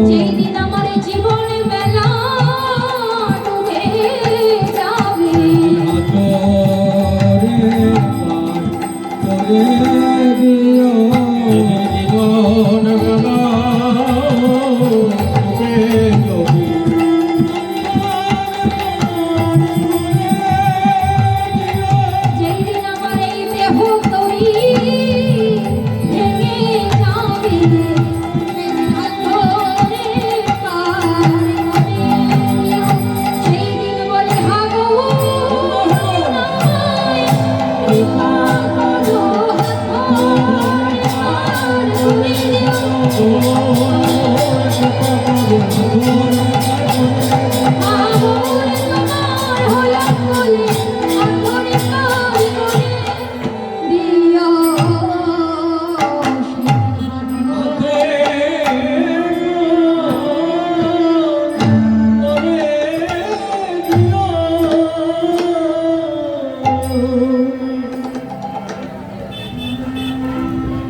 যেই দিন আমার জীবনে বেলা ডুবে যাবে যেই দিন আমার এই দেহ তরি ভেঙে যাবে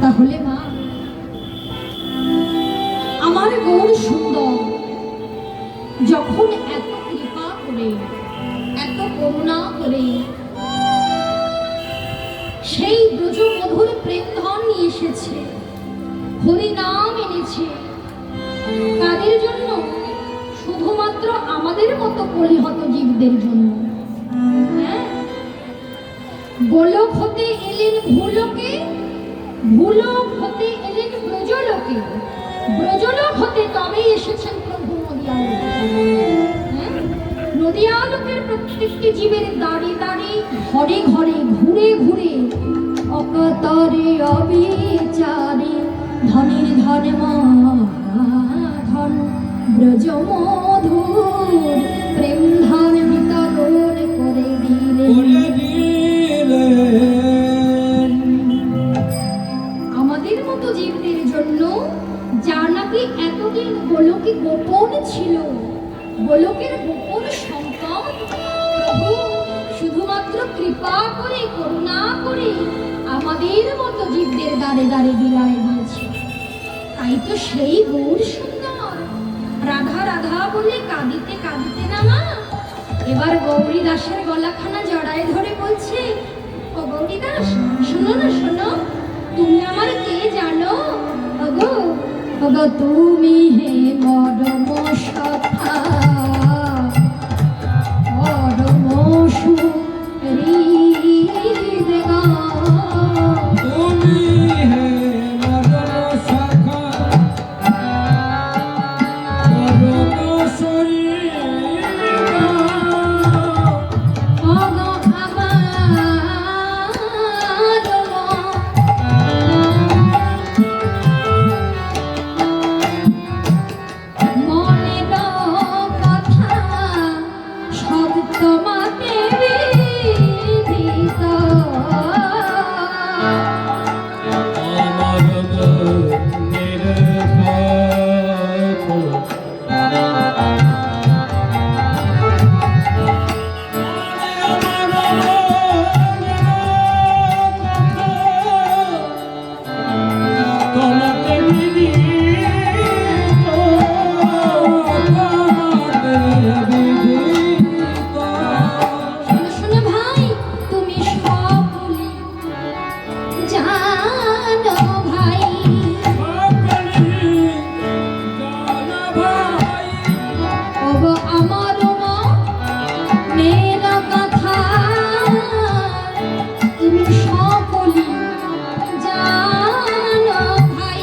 তাহলে মা আমার গৌর সুন্দর যখন এত কৃপা করে এত করুণা করে সেই ব্রজমধুর প্রেমধন নিয়ে এসেছে, হরি নাম এনেছে, কাদের জন্য? শুধুমাত্র আমাদের মতো পরিহত জীবদের জন্য। হ্যাঁ, গোলক হতে এলেন ভূলোকে, ভূলোক হতে এলেন ব্রজলোকে, ব্রজলোক হতে তবে এসেছেন প্রভু নদিয়ালোকে। নদিয়ালোকের প্রত্যেকটি জীবের দাঁড়ে দাঁড়ে ঘরে ঘরে ঘুরে ঘুরে অকাতরে অবিচারে ধনের ধন মহাধন ব্রজমধুর প্রেম ধন বিতরণ করে দিলেন আমাদের মতো জীবদের জন্য, যা নাকি এতদিন গোলকে গোপন ছিল, গোলকের গোপন সম্পদ প্রভু শুধুমাত্র কৃপা করে করুণা করে আমাদের মতো জীবদের দ্বারে দ্বারে বিলায় দিয়েছে। তাই তো সেই গৌর সুন্দর রাধা রাধা বলে কাঁদিতে কাঁদিতে না মা এবার গৌরী দাসের গলাখানা জড়ায় ধরে বলছে, ও গৌরী দাস শোনো না, শোনো, তুমি আমার কে জানো? ওগো ওগো তুমি হে মরম সখা, মরম সুহৃদগা, তুমি হে মরম সখা, মরম সুহৃদগা, ওগো মনের কথা সব তোমাকে বিদিত। আমার মনের তোমাকে শোনো শোনো ভাই, তুমি সকলে জানো ভাই, ওগো আমার মনের কথা তুমি সকলে জানো ভাই।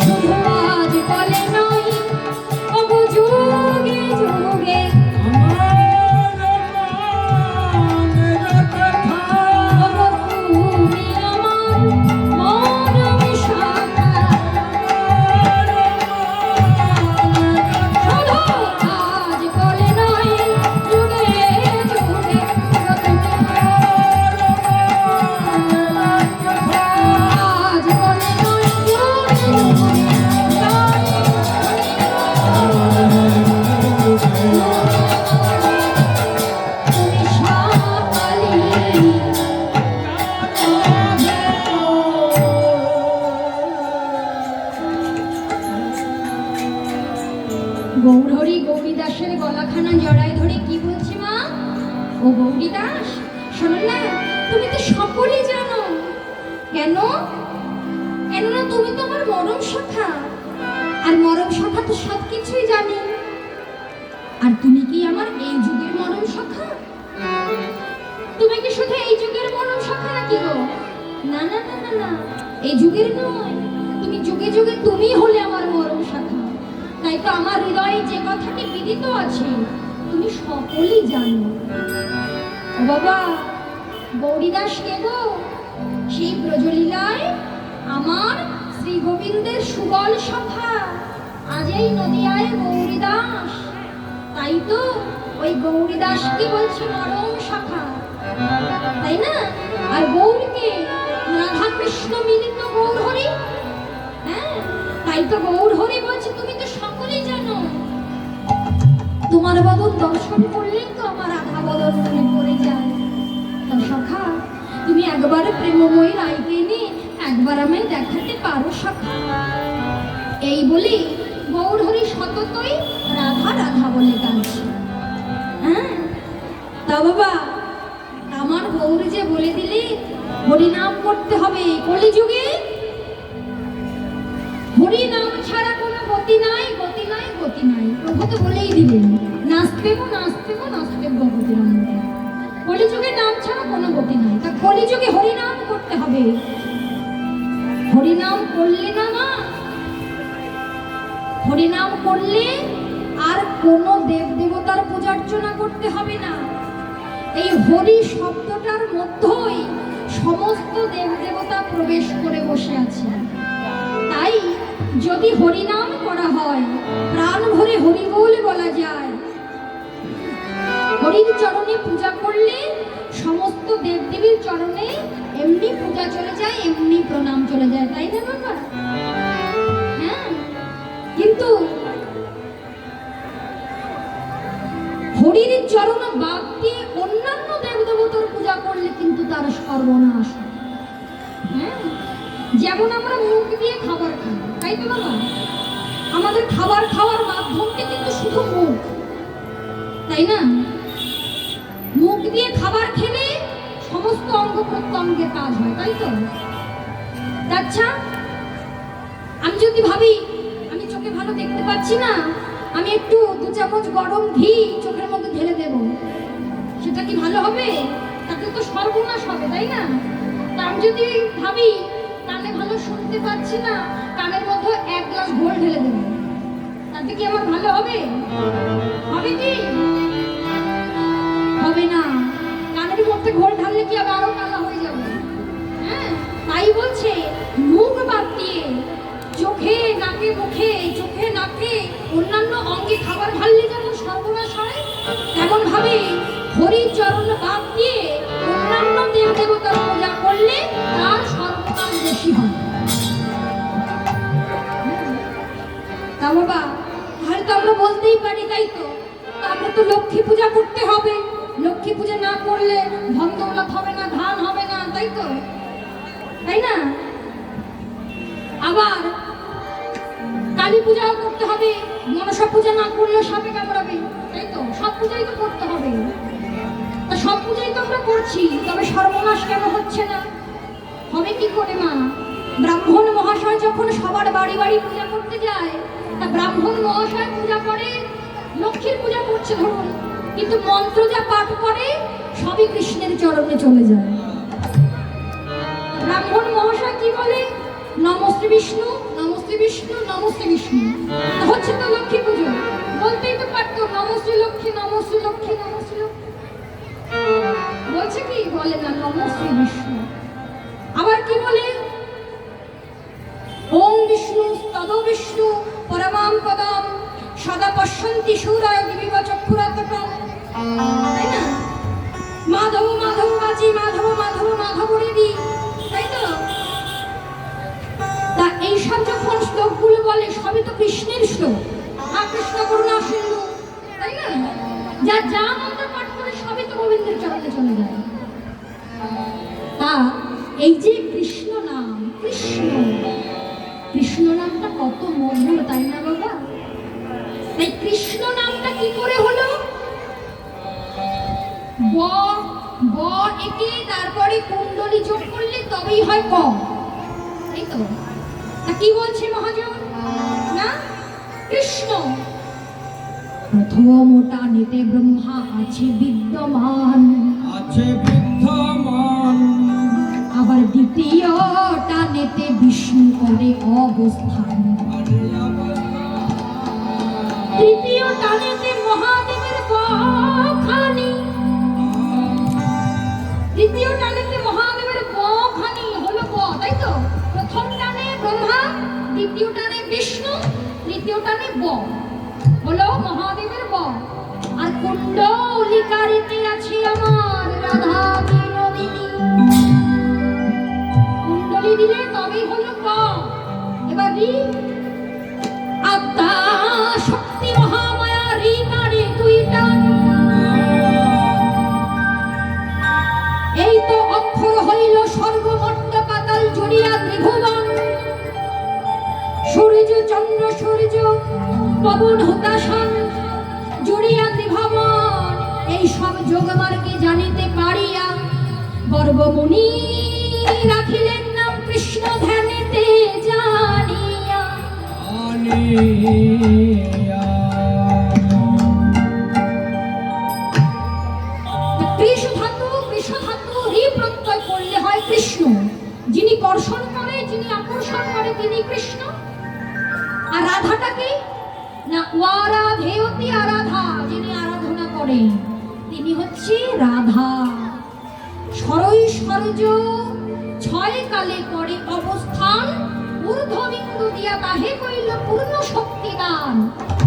শুধু আজ বলে নয়, ওগো যুগে যুগে, ওগো তুমি আমার মরম সখা। শুধু আজ বলে নয়, যুগে যুগে, ওগো তুমি আজ বলে নয়, যুগে যুগে গলাখানা জড়ায় ধরে কি বলছি মা? ও গৌরী দাস, শোনো না, তুমি তো সকলেই জানো। কেন? কেননা তুমি তো আমার মরম সখা, আর মরম সখা তো সবকিছুই জানে। আর তুমি কি আমার এই যুগের মরম সখা? তুমি কি শুধু এই যুগের মরম সখা নাকি গো? না না না না না, এই যুগের নয়, তুমি যুগে যুগে তুমি হলে আমার মরম সখা। তাই তো আমার হৃদয়ে যে কথাটি বিদিত আছে তুমি সকলেই জানো। ও বাবা, গৌরীদাস কে গো? সেই ব্রজলীলায় আমার শ্রী গোবিন্দের সুবল সখা, আজ এই নদিয়ায় গৌরীদাস। তাই তো ওই গৌরীদাসকে বলছে মরম সখা, তাই না? আর গৌরকে রাধা কৃষ্ণ মিলিত গৌর হরি। হ্যাঁ, তাই তো গৌর হরি বলছে তুমি তো সকলেই জানো। তোমার বদন দর্শন করলেই তো আমার রাধা বদন মনে পড়ে যায়। তো সখা, তুমি একবার প্রেমময়ী রায়কে এনে একবার আমায় দেখাতে পারো সখা? এই বলে গৌর হরি সততই রাধা রাধা বলে গাইছে। হ্যাঁ, তা বাবা, আমার গৌর যে বলে দিলে হরিনাম করতে হবে কলিযুগে। হরিনাম ছাড়া কোনো গতি নাই, গতি নাই, গতি নাই। প্রভু তো বলেই দিলেন, নাচতে গো নাচতে গো নাচতে ভগবতী রাম। কলিযুগে নাম ছাড়া কোনো গতি নাই। তা কলিযুগে হরিনাম করতে হবে। হরিনাম করলে না মা, হরিনাম করলে আর কোনো দেব দেবতার পূজা অর্চনা করতে হবে না। এই হরি শব্দটার মধ্যেই সমস্ত দেব দেবতা প্রবেশ করে বসে আছে। তাই যদি হরিনাম করা হয়, প্রাণ ভরে হরি বলে বলা যায়। হরির চরণে পূজা করলে সমস্ত দেবদেবীর চরণে এমনি পূজা চলে যায়, এমনি প্রণাম চলে যায়, তাই না বাবা? হ্যাঁ, কিন্তু হরির চরণ বাদ দিয়ে অন্যান্য দেবদেবতার পূজা করলে কিন্তু তার সর্বনাশ। হ্যাঁ, যেমন আমরা মুখ দিয়ে খাবার খাই, তাই তো বাবা? আমাদের খাবার খাওয়ার মাধ্যমটা কিন্তু শুধু মুখ, তাই না? মুখ দিয়ে খাবার খেলে সমস্ত অঙ্গ প্রত্যঙ্গের কাজ হয়, তাই তো? আচ্ছা, আমি যদি ভাবি আমি চোখে ভালো দেখতে পাচ্ছি না, আমি একটু 2 চামচ গরম ঘি চোখের মধ্যে ঢেলে দেব, সেটা কি ভালো হবে? তাতে তো সর্বনাশ হবে, তাই না? তা আমি যদি ভাবি কানে ভালো শুনতে পাচ্ছি না, কানের মধ্যে 1 গ্লাস ঘোল ঢেলে দেব, তাতে কি আমার ভালো হবে? হবে কি? হবে না। কানের মধ্যে ঘোল ঢাললে কি আরো কালা হয়ে যাবে? হ্যাঁ, তাই বলছে মুখ বাদ দিয়ে চোখে নাকে মুখে, চোখে নাকে অন্যান্য অঙ্গে খাবার ঢাললে যেমন সর্বনাশ হয়, তেমন ভাবে হরি চরণ বাদ দিয়ে অন্যান্য দেব দেবতার পূজা করলে তার সর্বনাশ বেশি হয়। তা বাবা, তাহলে তো আমরা বলতেই পারি, তাই তো? আমরা তো লক্ষ্মী পূজা করতে হবে। লক্ষ্মী পূজা না করলে ধন দৌলত হবে না, ধান হবে না, তাই তো? তাই না? আবার কালী পূজাও করতে হবে। মনসা পূজা না করলে সাপে কামড়াবে, তাই তো? সব পূজাই তো করতে হবে। তা সব পূজাই তো আমরা করছি, তবে সর্বনাশ কেন হচ্ছে না? হবে কি করে মা? ব্রাহ্মণ মহাশয় যখন সবার বাড়ি বাড়ি পূজা করতে যায়, তা ব্রাহ্মণ মহাশয় পূজা করে, লক্ষ্মীর পূজা করছে ধরুন, কিন্তু মন্ত্র যা পাঠ করে সবই কৃষ্ণের চরণে চলে যায়। ব্রাহ্মণ মহাশয় কি বলে? নমস্তে বিষ্ণু, নমস্তে বিষ্ণু, নমস্তে বিষ্ণু। হচ্ছে তো লক্ষ্মী পুজো, বলতেই তো পারতো নমস্তে লক্ষ্মী, নমস্তে লক্ষ্মী, নমস্তে লক্ষ্মী। বলছে কি? বলে না, নমস্তে বিষ্ণু। আবার কি বলে? ওম বিষ্ণু তদ বিষ্ণু পরমাম পদম সদা পশ্যন্তি সূরায় দিবিব চক্ষুরাতকম, তাই না? মাধব মাধব বাজি, মাধব মাধব মাধব রেডি, তাই তো? তা এইসব যখন শ্লোকগুলো বলে সবই তো কৃষ্ণের শ্লোক। কৃষ্ণ করুণা সিন্ধু, তাই না? যা মন্ত্র পাঠ করে সবই তো গোবিন্দের চরণে চলে যায়। তা এই যে কৃষ্ণ নাম, কৃষ্ণ নামটা কত মধুর, তাই না বাবা? তাই কৃষ্ণ নামটা কি করে হলো? ব একে তারপরে কুণ্ডলী যোগ করলে তবেই হয় ক, এই তো। তা কি বলছে মহাজন না কৃষ্ণ প্রথম টানেতে ব্রহ্মা আছে বিদ্যমান, আছে বিদ্যমান, আবার দ্বিতীয় টানেতে বিষ্ণু করে অবস্থান, তৃতীয় টানেতে মহাদেবের বখানি, তৃতীয় টানেতে মহাদেবের বখানি হলো ব, তাই তো। প্রথম টানে ব্রহ্মা, দ্বিতীয় টানে বিষ্ণু, তৃতীয় টানে ব হলো মহাদেবের ব। আর কুণ্ডলিকারিতে আছে আমার রাধা বিনোদিনী, কুণ্ডলী দিলে তবেই হলো ক। এবার রি আত্মা শক্তি মহামায়া রি কারে তুই টান, এই তো অক্ষর হইল স্বর্গ মর্ত পাতাল জড়িয়া ত্রিভুবন, সূর্য চন্দ্র সূর্য পবন হতাশন জড়িয়া ত্রিভুবন, এই সব যোগমার্গে জানিতে পারিয়া গর্বমুনি রাখিলেন নাম কৃষ্ণ ধ্যানেতে জানিয়া। আনিয়া কৃষ্ণ ধাতু রি প্রত্যয় করলে হয় কৃষ্ণ, যিনি কর্ষণ করে যিনি আকর্ষণ করে তিনি কৃষ্ণ। আর রাধাটাকে না ওয়ারাধেয়তি আরাধা, যিনি আরাধনা করেন তিনি হচ্ছে রাধা। সরৈশ্বর্য ছয় কালে করে অবস্থান, ঊর্ধ্ববিন্দু দিয়া তাহে হইল পূর্ণ শক্তিদান,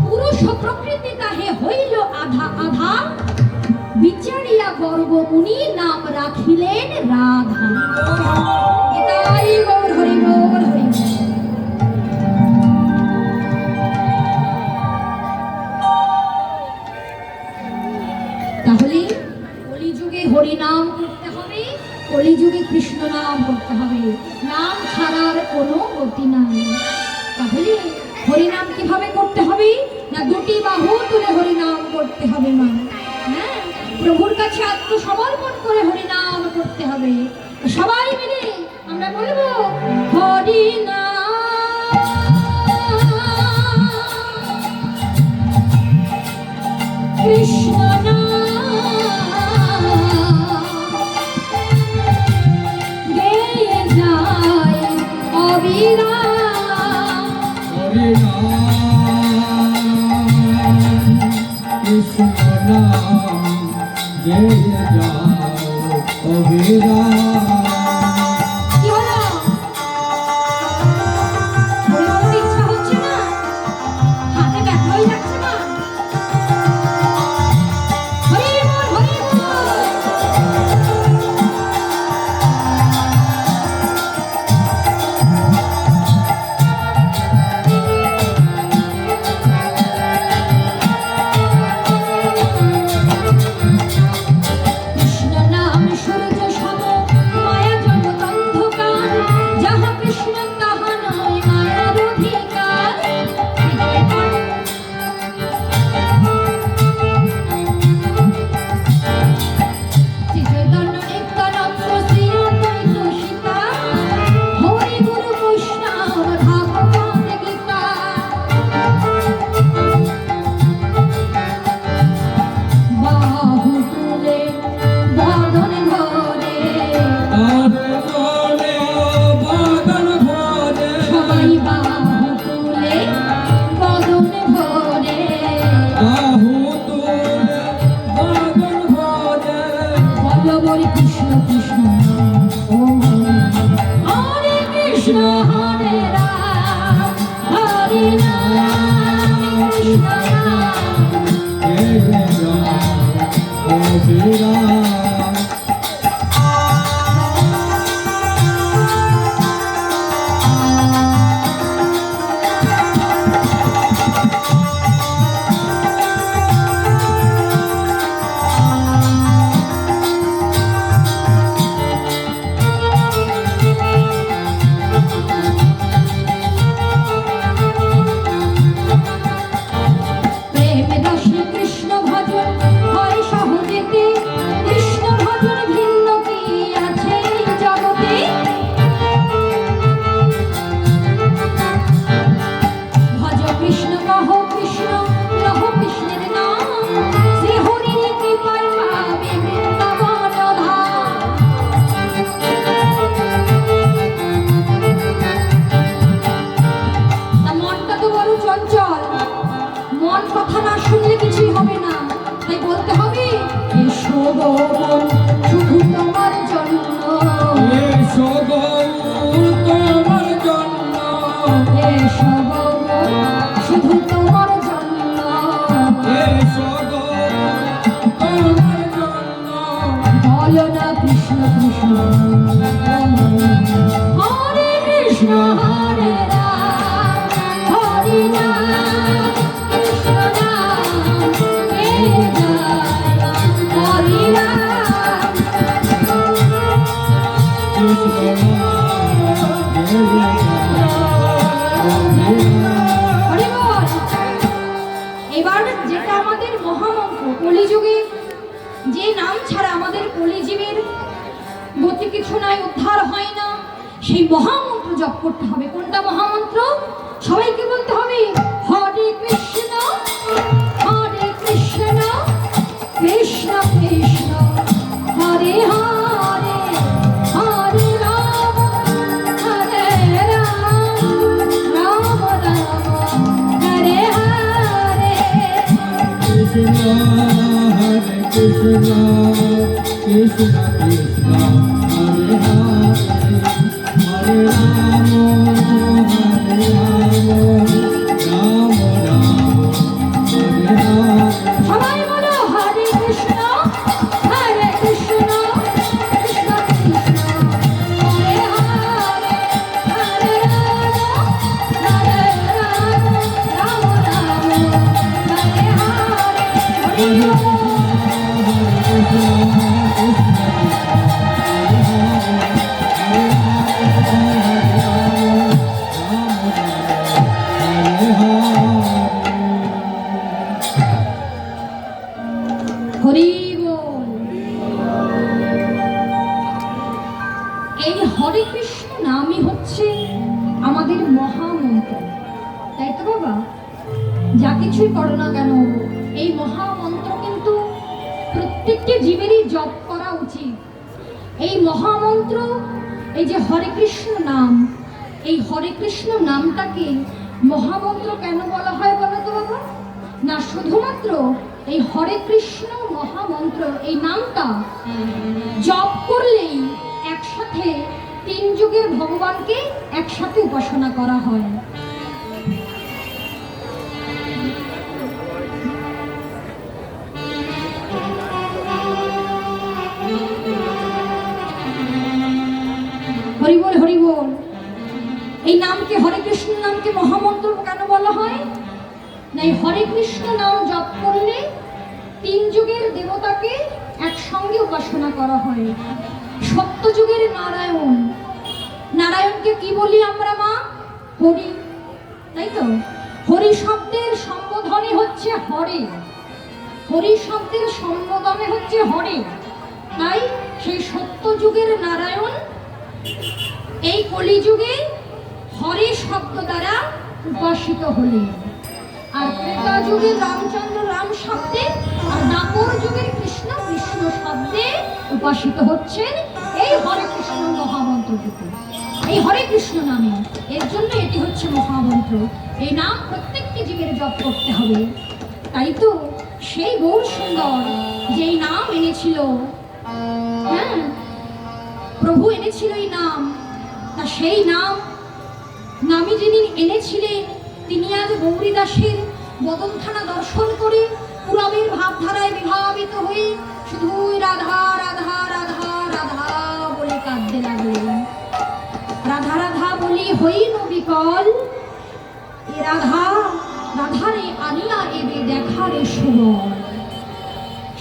পুরুষ প্রকৃতি তাহে হইল আধা আধা, বিচারিয়া গর্বমুনি নাম রাখিলেন রাধা। এটাই গৌর হরি গৌর হরি। তাহলে কলিযুগে হরি নাম করতে হবে, কলিযুগে কৃষ্ণ নাম করতে হবে, নাম ছাড়ার কোনো গতি নাই। তাহলে হরিনাম কিভাবে করতে হবে না দুটি বাহু তুলে হরিনাম করতে হবে মা, হ্যাঁ প্রভুর কাছে আত্মসমর্পণ করে হরিনাম করতে হবে। সবাই মিলে আমরা বলবো হরিনাম কৃষ্ণ নাম গেয়ে যায় অবিরাম, কৃষ্ণ নাম গেয়ে যাও অবিরাম। কি হলো হরি বলতে ইচ্ছা হচ্ছে না, হাতে ব্যথা হয়ে যাচ্ছে না। হরি বল হরি বল। কৃষ্ণ নাম সূর্য সম মায়া জগৎ অন্ধকার, যাহা কৃষ্ণ তাহা নয় মায়ার অধিকার। শ্রী চৈতন্য নিত্যানন্দ শ্রী অদ্বৈত সীতা, হরি গুরু বৈষ্ণব ভাগবত গীতা। বাহু তুলে বদন ভরে, আরে বলে বাদন ভরে, সবাই বাহু তুলে বদন ভরে, বাহু তুলে বাদন ভরে, বলো বলি কৃষ্ণ কৃষ্ণ ও হরে কৃষ্ণ হরে রাম হরে রাম কৃষ্ণ রাম। গেয়ে যাও অবিরাম। এসো গো শুধু তোমার জন্য এসো গো তোমার জন্য বলো না কৃষ্ণ কৃষ্ণ হরে কৃষ্ণ হরে রাম হরে রাম কৃষ্ণ রাম হে জয় হরে রাম হরি বল। এবার যেটা আমাদের মহামন্ত্র কলিযুগে যে নাম ছাড়া আমাদের কলিজীবের গতি কিছু নাই, উদ্ধার হয় না, সেই মহামন্ত্র জপ করতে হবে। কোনটা মহামন্ত্র? সবাইকে বলতে হবে হরে কৃষ্ণ কৃষ্ণ কৃষ্ণ হরে হরে হরে রাম হরে রাম রাম রাম হরে হরে কৃষ্ণ হরে কৃষ্ণ কৃষ্ণ কৃষ্ণ হরে হরে হরে রাম হরে রাম রাম রাম হরে হরে সবাই বলো হরে কৃষ্ণ কৃষ্ণ কৃষ্ণ হরে হরে হরে রাম রাম রাম হরে হরে হরি বল। হরি বল। এই হরে কৃষ্ণ নামই হচ্ছে আমাদের মহামন্ত্র, তাই তো বাবা? যা কিছুই করো না কেন এই মহামন্ত্র কিন্তু প্রত্যেকটি জীবেরই জপ করা উচিত। এই মহামন্ত্র, এই যে হরে কৃষ্ণ নাম, এই হরে কৃষ্ণ নামটাকে মহামন্ত্র কেন বলা হয় বলো তো বাবা? না শুধুমাত্র এই হরে কৃষ্ণ মহামন্ত্র এই নামটা জপ করলেই একসাথে তিন যুগের ভগবানকে একসাথে উপাসনা করা হয়। হরি বল হরি বল। এই নামকে হরে কৃষ্ণ নামকে মহামন্ত্র কেন বলা হয়? না এই হরে কৃষ্ণ নাম জপ করলে তিন যুগের দেবতাকে একসঙ্গে উপাসনা করা হয়। সত্য যুগের নারায়ণ, নারায়ণকে কি বলি আমরা মা? হরি, তাই তো? হরি শব্দের সম্বোধনে হচ্ছে হরে, হরি শব্দের সম্বোধনে হচ্ছে হরে। তাই সেই সত্য যুগের নারায়ণ এই কলিযুগে হরে শব্দ দ্বারা উপাসিত হলেন। আর ত্রেতা যুগের রামচন্দ্র রাম শব্দে, আর দাপর যুগের কৃষ্ণ কৃষ্ণ শব্দে উপাসিত হচ্ছেন এই হরে কৃষ্ণ মহামন্ত্রটিতে, এই হরে কৃষ্ণ নামে। এর জন্য এটি হচ্ছে মহামন্ত্র। এই নাম প্রত্যেকটি জীবের জপ করতে হবে। তাই তো সেই গৌর সুন্দর যেই নাম এনেছিল, হ্যাঁ প্রভু এনেছিল এই নাম, তা সেই নামই যিনি এনেছিলেন তিনি আজ গৌরীদাসের বদনখানা দর্শন করে পুরবের ভাবধারায় বিভাবিত হয়ে শুধুই রাধা রাধা রাধা রাধা বলে কাঁদতে লাগলেন। রাধা রাধা বলি হইল বিকল, এ রাধা রাধারে আনিয়া এবে দেখারে সুবল।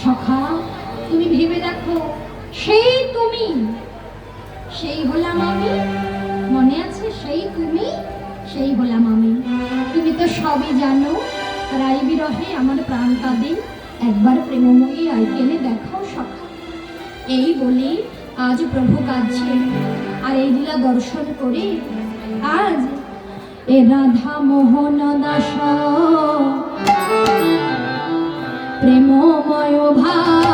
সখা তুমি ভেবে দেখো, সেই তুমি, সেই হলাম আমি, মনে আছে? সেই তুমি, সেই হলাম আমি। তুমি তো সবই জানো, রাই বিরহে আমার প্রাণ কাঁদে, একবার প্রেমময়ী আইকেনে দেখাও সখা। এই বলে আজ প্রভু কাঁদছেন, আর এই লীলা দর্শন করে আজ এ রাধা মোহন দাস প্রেমময় ভাব,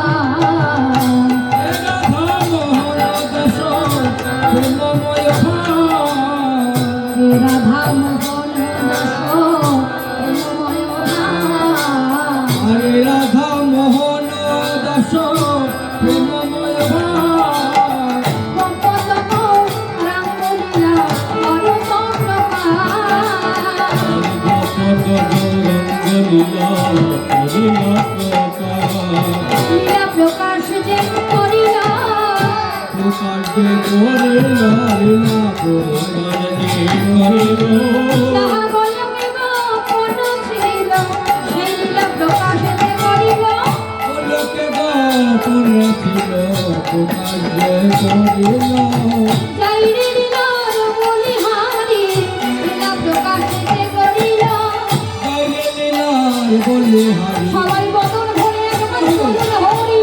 রাধা মোহন দাস প্রেমময় ভাব, হরে রাধা মোহন দাস প্রেমময় ভাব। কপদম রামলীলা অরূপ প্রকাশ, লীলা করিলা প্রকাশ লীলা প্রকাশ যে করিলা প্রকাশ যে করিলা লীলা প্রকাশ যে করিলা তাহা গোলকে গোপন ছিল সেই লীলা প্রকাশ যে করিলা লোকে গোপন ছিল প্রকাশ যে করিলা যাইরে লীলার বলিহারি লীলা প্রকাশ যে করিলা বাইরে লীলার বলিহারি সবাই বদন ভরে একবার বলুন হরি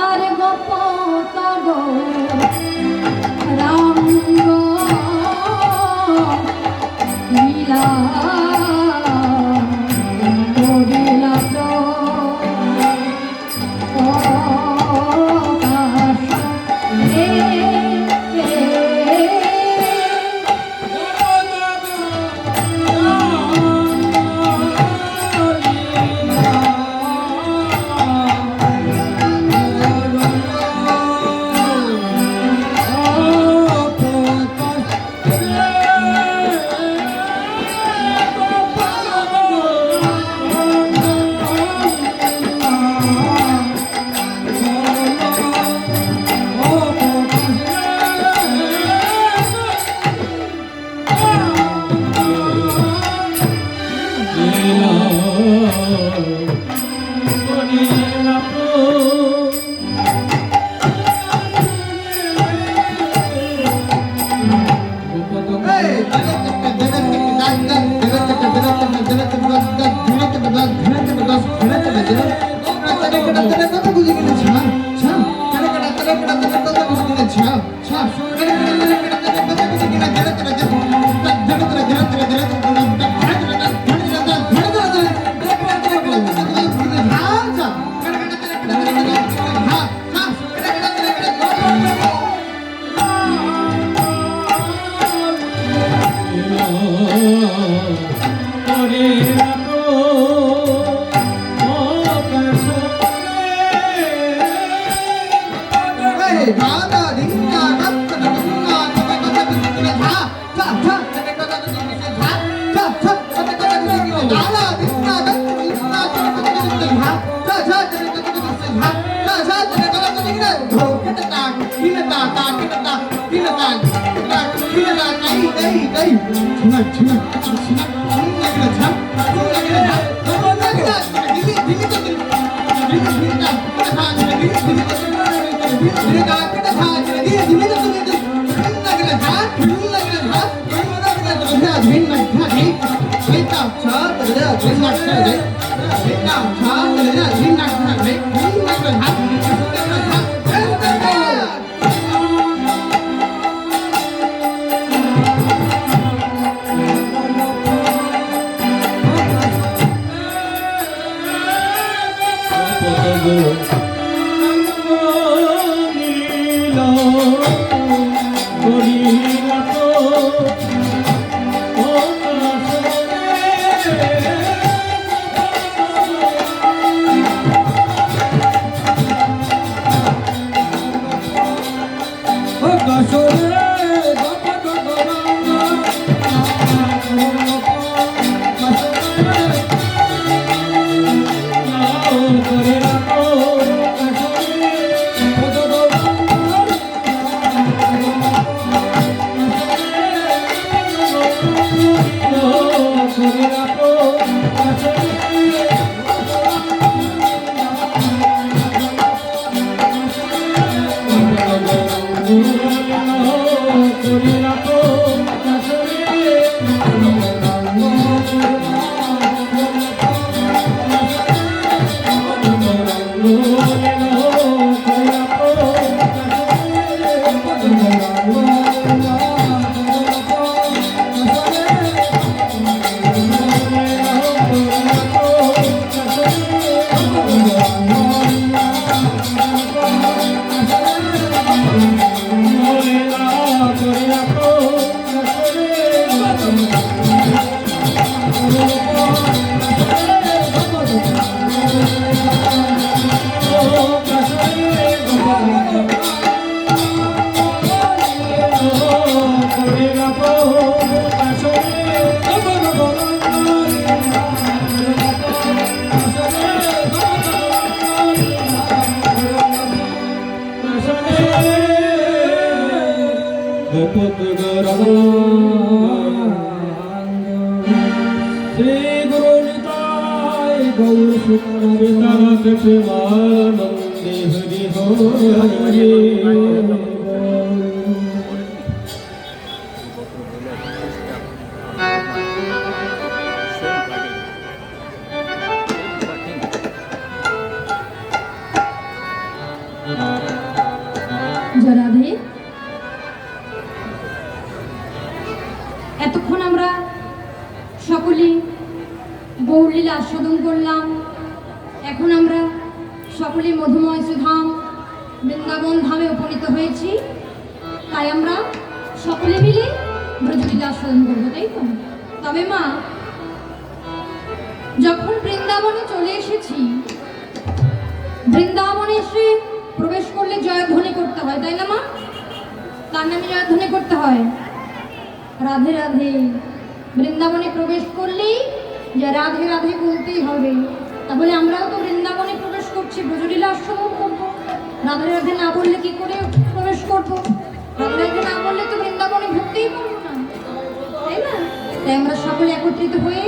আর গোপত গো রাম গো লীলা করিলা প্রকাশ লীলা गोपत गौरांग श्री गुरु निताय गौर सुतारत प्रेमानंदे हरि हरि রাধে এতক্ষণ আমরা সকলে গৌরলীলা আস্বাদন করলাম। এখন আমরা সকলে মধুময় সুধাম বৃন্দাবন ধামে উপনীত হয়েছি, তাই আমরা সকলে মিলে ব্রজলীলা আস্বাদন করবো, তাই তো? তবে মা, যখন বৃন্দাবনে চলে এসেছি, বৃন্দাবনে এসে প্রবেশ করলে জয়ধ্বনি করতে হয়, তাই না মা? তার নামে জয়ধ্বনি করতে হয়, রাধে রাধে। বৃন্দাবনে প্রবেশ করলেই যে রাধে রাধে বলতেই হবে। তাহলে আমরাও তো বৃন্দাবনে প্রবেশ করছি, ব্রজলীলা আস্বাদন করবো। রাধে রাধে না বললে কি করে প্রবেশ করবো? রাধে রাধে না বললে তো বৃন্দাবনে ঢুকতেই পারবো না, তাই না? তাই আমরা সকলে একত্রিত হয়ে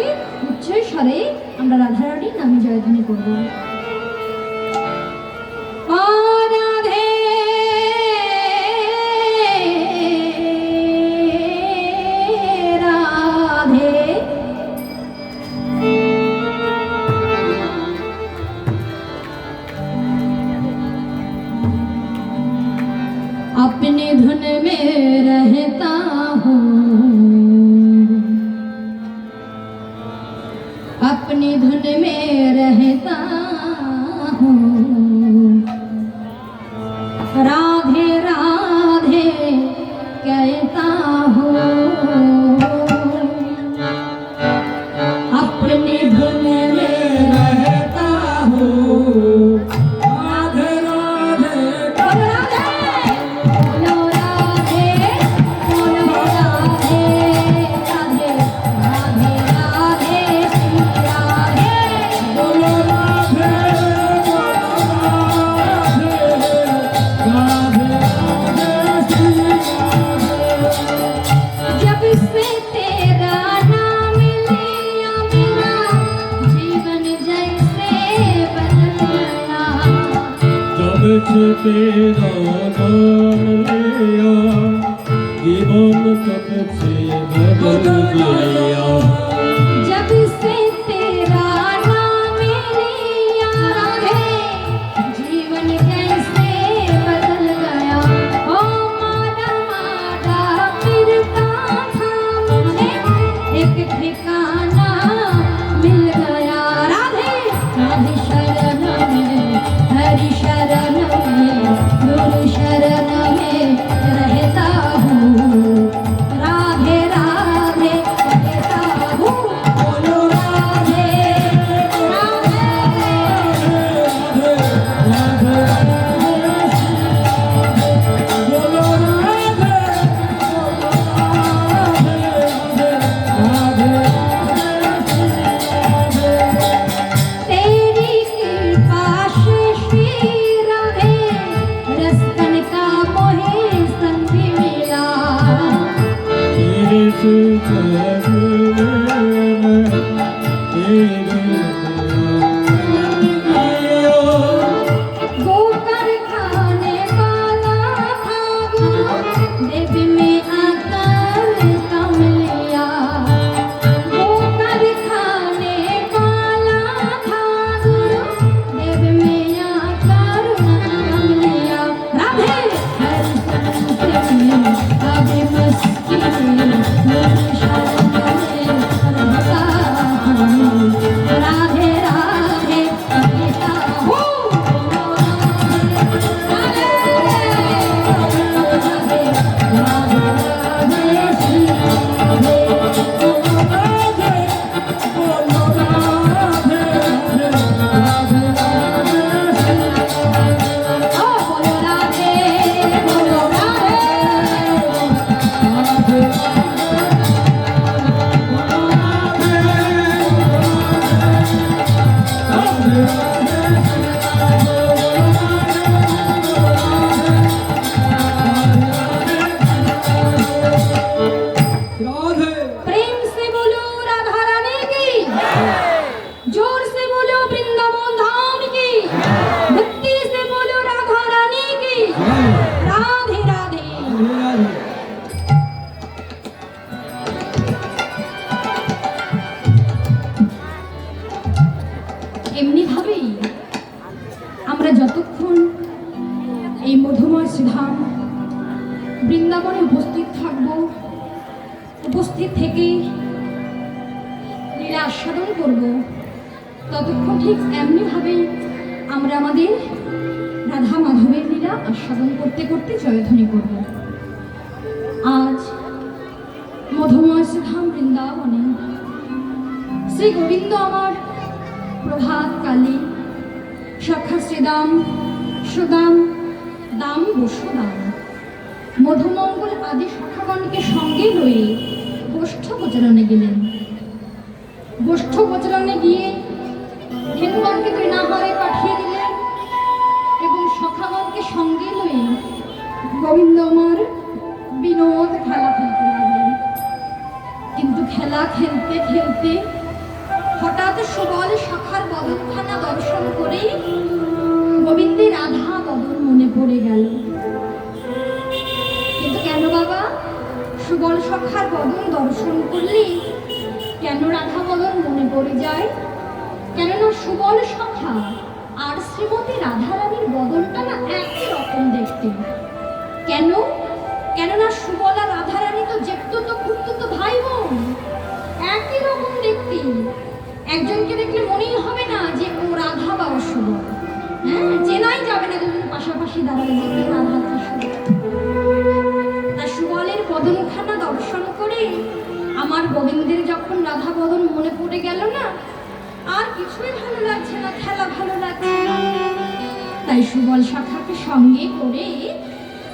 উচ্চ স্বরে আমরা রাধা রানীর নামে জয়ধ্বনি করবো। রাধে রাধे अपने धुन में रहता हूँ, अपनी धुन में रहता हूँ, राधे राधे कहता हूँ, अपनी धुन में रहता हूँ, राधे राधे बोलो राधे, बोलो राधे, राधे राधे राधे श्री राधे, बोलो राधे, जब से तेरा नाम लिया मेरा जीवन जैसे बदल गया, जब से तेरा नाम लिया जीवन कब से बदल गया, जब से तेरा नाम लिया राधे जीवन कैसे बदल गया। ओ मारा मारा फिरता था मुझे एक ठिकाना मिल गया, राधे राधे शरण में हरि शरण में गुरु शरण में रहता हूँ, राधे राधे कहता हूँ, बोलो राधे राधे तेरी कृपा से श्री राधे रस्तन का मोहे संग मिला, तेरे से जग में तेरे गोकर खाने वाला था गुरु देव में आकर कम लिया, गोकर खाने वाला था गुरु देव में आकर कम लिया, राधे हर संत में अभी मस्ती में गुरु शरण থেকে লীলা আস্বাদন করব, ততক্ষণ ঠিক এমনিভাবে আমরা আমাদের রাধা মাধবের লীলা আস্বাদন করতে করতে জয়ধ্বনি করব। আজ মধুময় শ্রীধাম বৃন্দাবনে শ্রী গোবিন্দ আমার প্রভাত কালী সখা শ্রীদাম সুদাম দাম বসুদাম মধুমঙ্গল আদি সখাগণকে সঙ্গে লয়ে গোষ্ঠ গোচরণে গেলেন। গোষ্ঠ গোচরণে গিয়ে ধেনুগণকে তৃণাহারে পাঠিয়ে দিলেন এবং সখাগণকে সঙ্গে লয়ে গোবিন্দ আমার বিনোদ খেলা খেলতে লাগলেন। কিন্তু খেলা খেলতে খেলতে হঠাৎ সুবল সখার বদনখানা দর্শন করেই গোবিন্দের রাধা বদন মনে পড়ে গেল। কিন্তু কেন বাবা, সুবল সখার বদন দর্শন করলে কেন রাধা বদন মনে পড়ে যায়? কেননা সুবল সখা আর শ্রীমতী রাধারানীর বদনটা না একই রকম দেখতে। কেন? কেননা সুবল আর রাধারানী তো জেঠতুতো খুড়তুতো ভাই বোন, একই রকম দেখতে। একজনকে দেখলে মনেই হবে না যে ও রাধা বা ও সুবল। হ্যাঁ, চেনাই যাবে না দুজন পাশাপাশি দাঁড়ালে যে কেউ রাধা কি সুবল। তা সুবলের বদনখানা দর্শন করে আমার গোবিন্দের যখন রাধা বদন মনে পড়ে গেল না, আর কিছুই ভালো লাগছে না, খেলা ভালো লাগছে না। তাই সুবল সখাকে সঙ্গে করে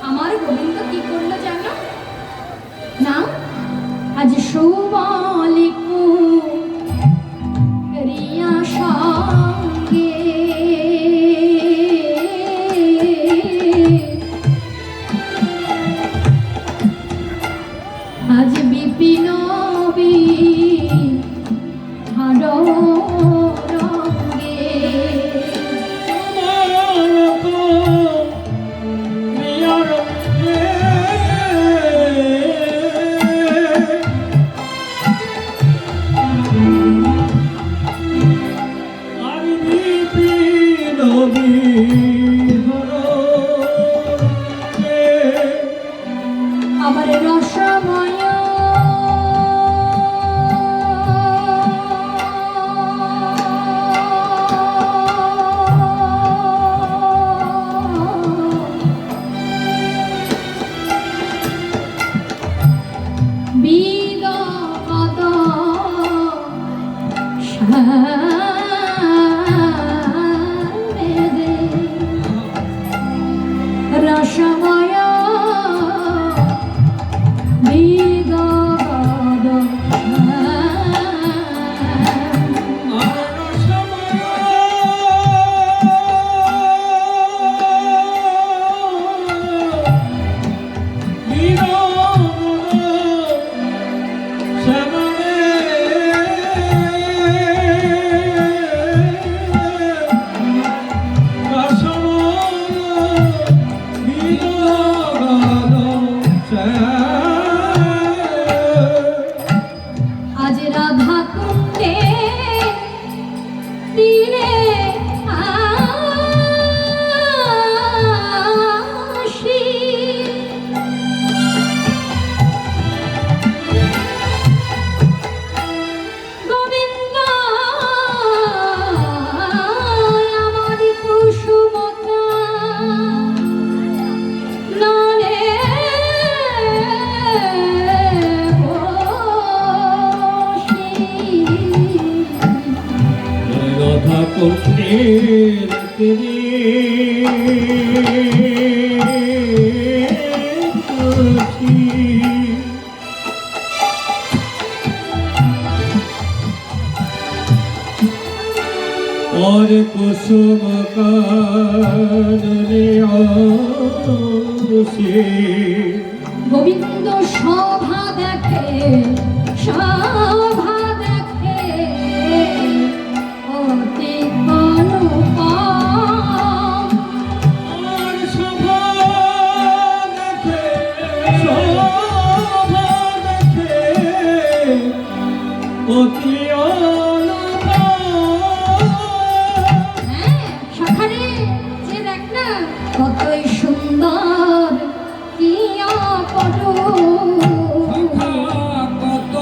আমার গোবিন্দ কি করলো জানো না? আজ সুবল রিয়া সঙ্গে আজ বিপিন আমার রসময় রসময় আজ রাধা কুণ্ডে তীরে আসি গোবিন্দ আমার কুসুমতা নারে রাধা কুণ্ডের তীরে আসি। और कुसुम कानने आसे গোবিন্দ শোভা দেখে শোভা দেখে অতি অনুপম और शोभा देखे शोभा देखे অতি হ্যাঁ সখারে যে দেখ না কতই সুন্দর কি অপরূপ কত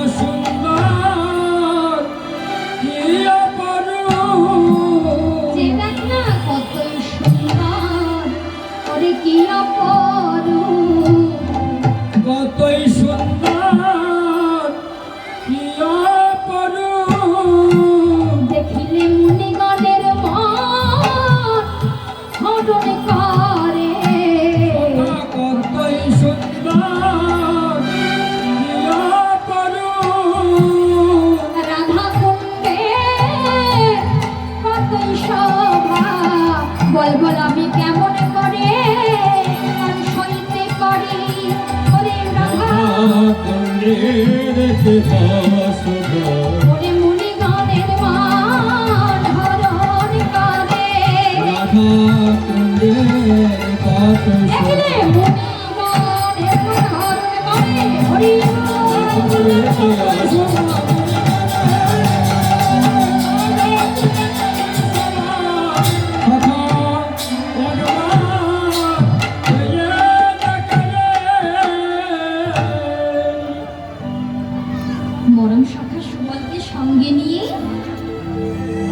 সঙ্গে নিয়ে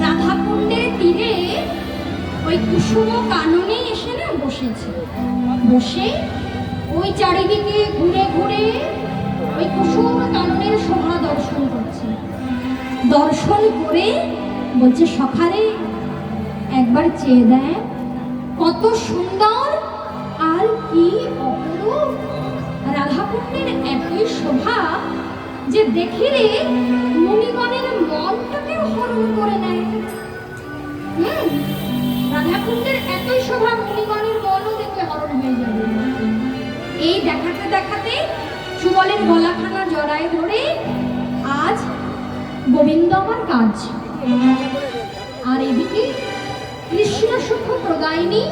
রাধাকুণ্ডের তীরে ওই কুসুম কাননে এসে না বসেছে। বসে ওই চারিদিকে ঘুরে ঘুরে ওই কুসুম কাননের শোভা দর্শন করছে। দর্শন করে বলছে, সখারে একবার চেয়ে দেয়, কত সুন্দর আর কি অপরূপ। রাধাকুণ্ডের এতই শোভা যে দেখিলে মুনিগণের মনটাকে হরণ করে নেয়। রাধাকুণ্ডের এতই শোভা, মুনিগণের মনও দেখলে হরণ হয়ে যাবে। এই দেখাতে দেখাতে সুবলের গলাখানা জড়ায় ধরে, আজ গোবিন্দ আমার কাজ। আর এদিকে কৃষ্ণ সুখ প্রদায়িনী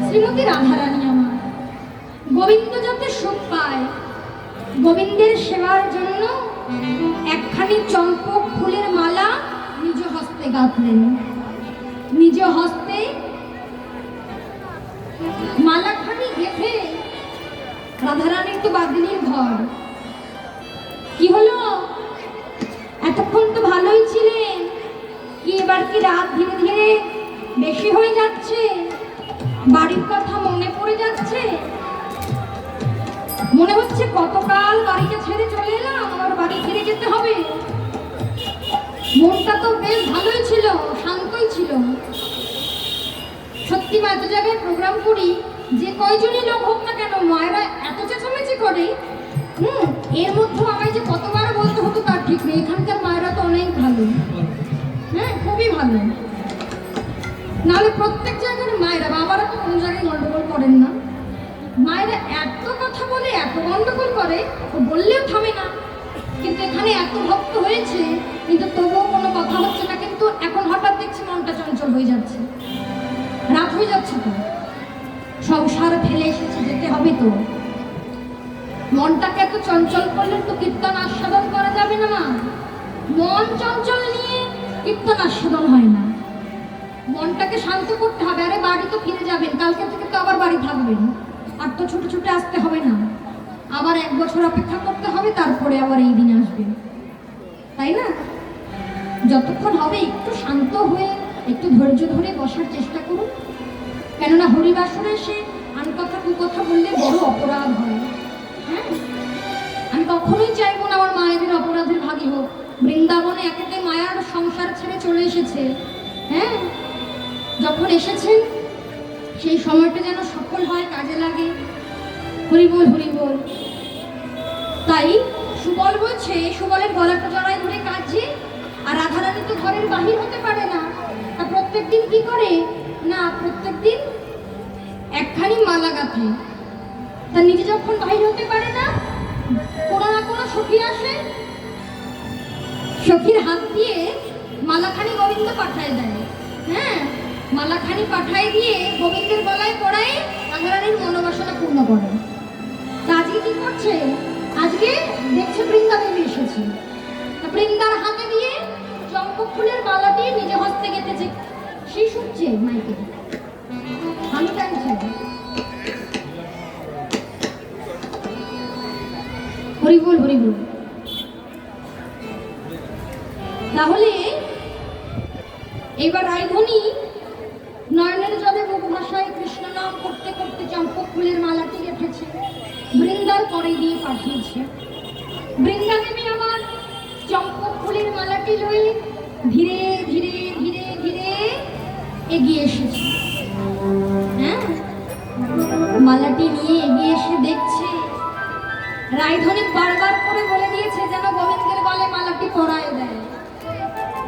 শ্রীমতী রাধারানী আমার। গোবিন্দ যাতে সুখ পায়, গোবিন্দের সেবার জন্য একখানি চম্পক ফুলের মালা নিজ হস্তে গাঁথলেন। নিজ হস্তে মালাখানি গেঁথে, রাধারানীর তো বাদিনীর ঘর। কি হলো, এতক্ষণ তো ভালোই ছিলেন, কি এবার কি রাত ধীরে ধীরে বেশি হয়ে যাচ্ছে? বাড়ির কথা মনে পড়ে যাচ্ছে? মনে হচ্ছে কতকাল বাড়িটা ছেড়ে চলে এলাম, আমার বাড়ি ফিরে যেতে হবে। মনটা তো বেশ ভালোই ছিল, শান্তই ছিল। সত্যি মা, এত জায়গায় প্রোগ্রাম করি, যে কয়জনই লোক হোক না কেন, মায়েরা এত চেঁচামেচি করে। এর মধ্যে আমায় যে কতবার বলতে হতো তার ঠিক নেই। এখানকার মায়েরা তো অনেক ভালো, হ্যাঁ, খুবই ভালো। নাহলে প্রত্যেক জায়গার মায়েরা, বাবারা তো কোনো জায়গায় গন্ডগোল করেন না। মায়েরা এত কথা বলে, এত গন্ডগোল করে, ও বললেও থামে না। কিন্তু এখানে এত ভক্ত হয়েছে, কিন্তু তবুও কোনো কথা হচ্ছে না। কিন্তু এখন হঠাৎ দেখছি মনটা চঞ্চল হয়ে যাচ্ছে, রাত হয়ে যাচ্ছে। তো সংসার ফেলে এসেছে, যেতে হবে। তো মনটাকে এত চঞ্চল করলে তো কীর্তন আস্বাদন করা যাবে না মা। মন চঞ্চল নিয়ে কীর্তন আস্বাদন হয় না। মনটাকে শান্ত করতে হবে। আরে বাড়ি তো ফিরে যাবেন, কালকে থেকে তো আবার বাড়ি থাকবেন। আর তো ছুটে ছুটে আসতে হবে না, আবার 1 বছর অপেক্ষা করতে হবে, তারপরে আবার এই দিন আসবে, তাই না? যতক্ষণ হবে একটু শান্ত হয়ে, একটু ধৈর্য ধরে বসার চেষ্টা করুন। কেননা হরিবাসরে এসে আনকথা কুকথা বললে বড় অপরাধ হয়। হ্যাঁ, আমি কখনোই চাইবো না আমার মায়েদের অপরাধের ভাগী হোক। বৃন্দাবনে একেতে মায়ার সংসার ছেড়ে চলে এসেছে। হ্যাঁ, যখন এসেছেন সেই সময়টা যেন সফল হয়, কাজে লাগে। হরি বল, হরি বল। তাই সুবল বলছে, সুবলের গলাটা জড়ায় ধরে কাঁদছে। আর রাধারানী তো ঘরের বাহির হতে পারে না। তা প্রত্যেকদিন কি করে না, প্রত্যেকদিন একখানি মালা গাঁথে। তা নিজে যখন বাহির হতে পারে না, কোনো না কোনো সখী আসে, সখীর হাত দিয়ে মালাখানি গোবিন্দ পাঠায় দেয়। হ্যাঁ, মালাখানি পাঠায় দিয়ে গোবিন্দের গলায় পড়ায় রাধারানীর মনোবাসনা পূর্ণ করে। তা আজকে কি করছে? আজকে দেখছে বৃন্দা দেবী এসেছে। বৃন্দার হাতে দিয়ে চম্পক ফুলের মালাটি নিজে হস্তে গেঁথেছে। সেই শুনছে মাইকে, আমি টানছে। হরি বল, হরি বল। তাহলে এবার রায়ধনী নয়নের জলে মুখ ভাষায় কৃষ্ণ নাম করতে করতে চম্পক ফুলের মালাটি গেঁথেছে, বৃন্দার পরে দিয়ে পাঠিয়েছে। বৃন্দা দেবী আমার চম্পক ফুলের মালাটি লয়ে ধীরে ধীরে ধীরে ধীরে এগিয়ে এসেছে। হ্যাঁ, মালাটি নিয়ে এগিয়ে এসে দেখছে, রায়ধনী বারবার করে বলে দিয়েছে যেন গোবিন্দের গলে মালাটি পরায় দেয়।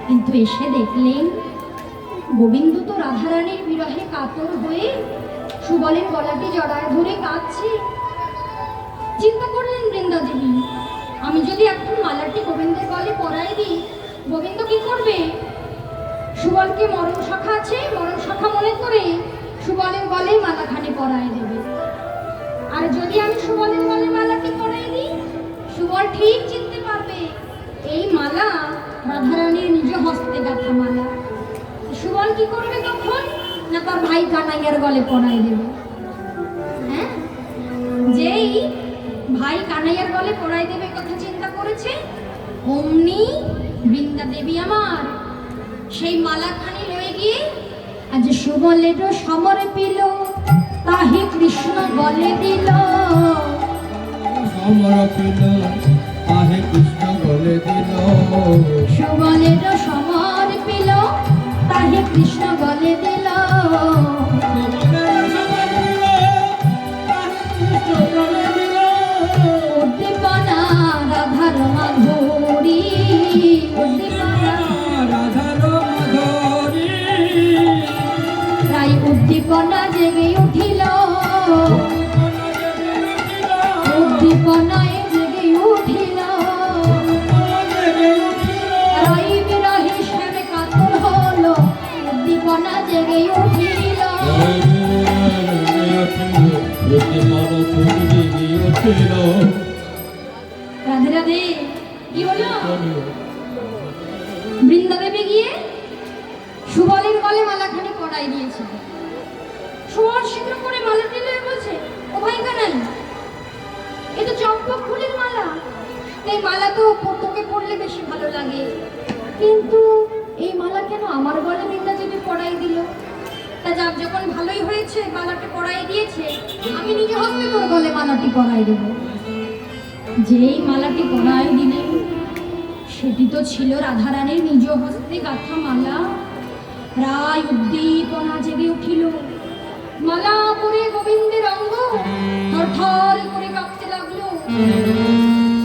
কিন্তু এসে দেখলেন গোবিন্দ তো রাধারানীর বিরহে কাতর হয়ে সুবলের গলাটি জড়ায় ধরে কাঁদছে। চিন্তা করলেন বৃন্দা দেবী, আমি যদি এখন মালাটি গোবিন্দের গলে পরাই দিই, গোবিন্দ কি করবে? সুবলকে মরণ শাখা আছে, মরণ শাখা মনে করে সুবলের গলে মালাখানি পরায় দেবে। আর যদি আমি সুবলের গলে মালাটি পরাই দিই, সুবল ঠিক চিনতে পারবে এই মালা রাধারানীর নিজ হস্তে গাঁথা মালা। সুবল কি করবে তখন? না তার ভাই কানাইয়ার গলে পরাই দেবে। হ্যাঁ, যেই ভাই কানাইয়ার গলে পরাই দেবে কথা চিন্তা করেছে, অমনি বৃন্দা দেবী আমার সেই মালাখানি লয়ে গিয়ে আজ সুবলের সমরে পিল, তাহে কৃষ্ণ বলে দিল। সমর পিল তাহে কৃষ্ণ বলে দিল। সুবলের সমর পিল, তাহে কৃষ্ণ বলে দিল। উদ্দীপনা রাধার মাধুরী, উদ্দীপনা তাই উদ্দীপনা জেগে উঠিল, উদ্দীপনায় জেগে উঠিল। রাই বিরহে শ্যাম কাতর হলো, উদ্দীপনা জেগে উঠিল। রাধে রাধে। কি হলো? বৃন্দা দেবী গিয়ে সুবলের গলে মালাখানি পরাই দিয়েছে। সুবল শীঘ্র করে মালা দিলে বলছে, ও ভাই কানাই, এ তো চম্পক ফুলের মালা, এই মালা তো তোকে পরলে বেশি ভালো লাগে, কিন্তু এই মালা কেন আমার গলে বৃন্দা দেবী পরাই দিল? তা যাক, যখন ভালোই হয়েছে মালাটা পরাই দিয়েছে, আমি নিজে হস্তে তোর গলে মালাটি পরাই দেব। যেই মালাটি পরাই দিলেন, সেটি তো ছিল রাধারানীর নিজ হস্তে গাঁথা মালা। রায় উদ্দীপনা জেগে উঠিল, মালা পরে গোবিন্দের অঙ্গ থরথর করে কাঁপতে লাগলো।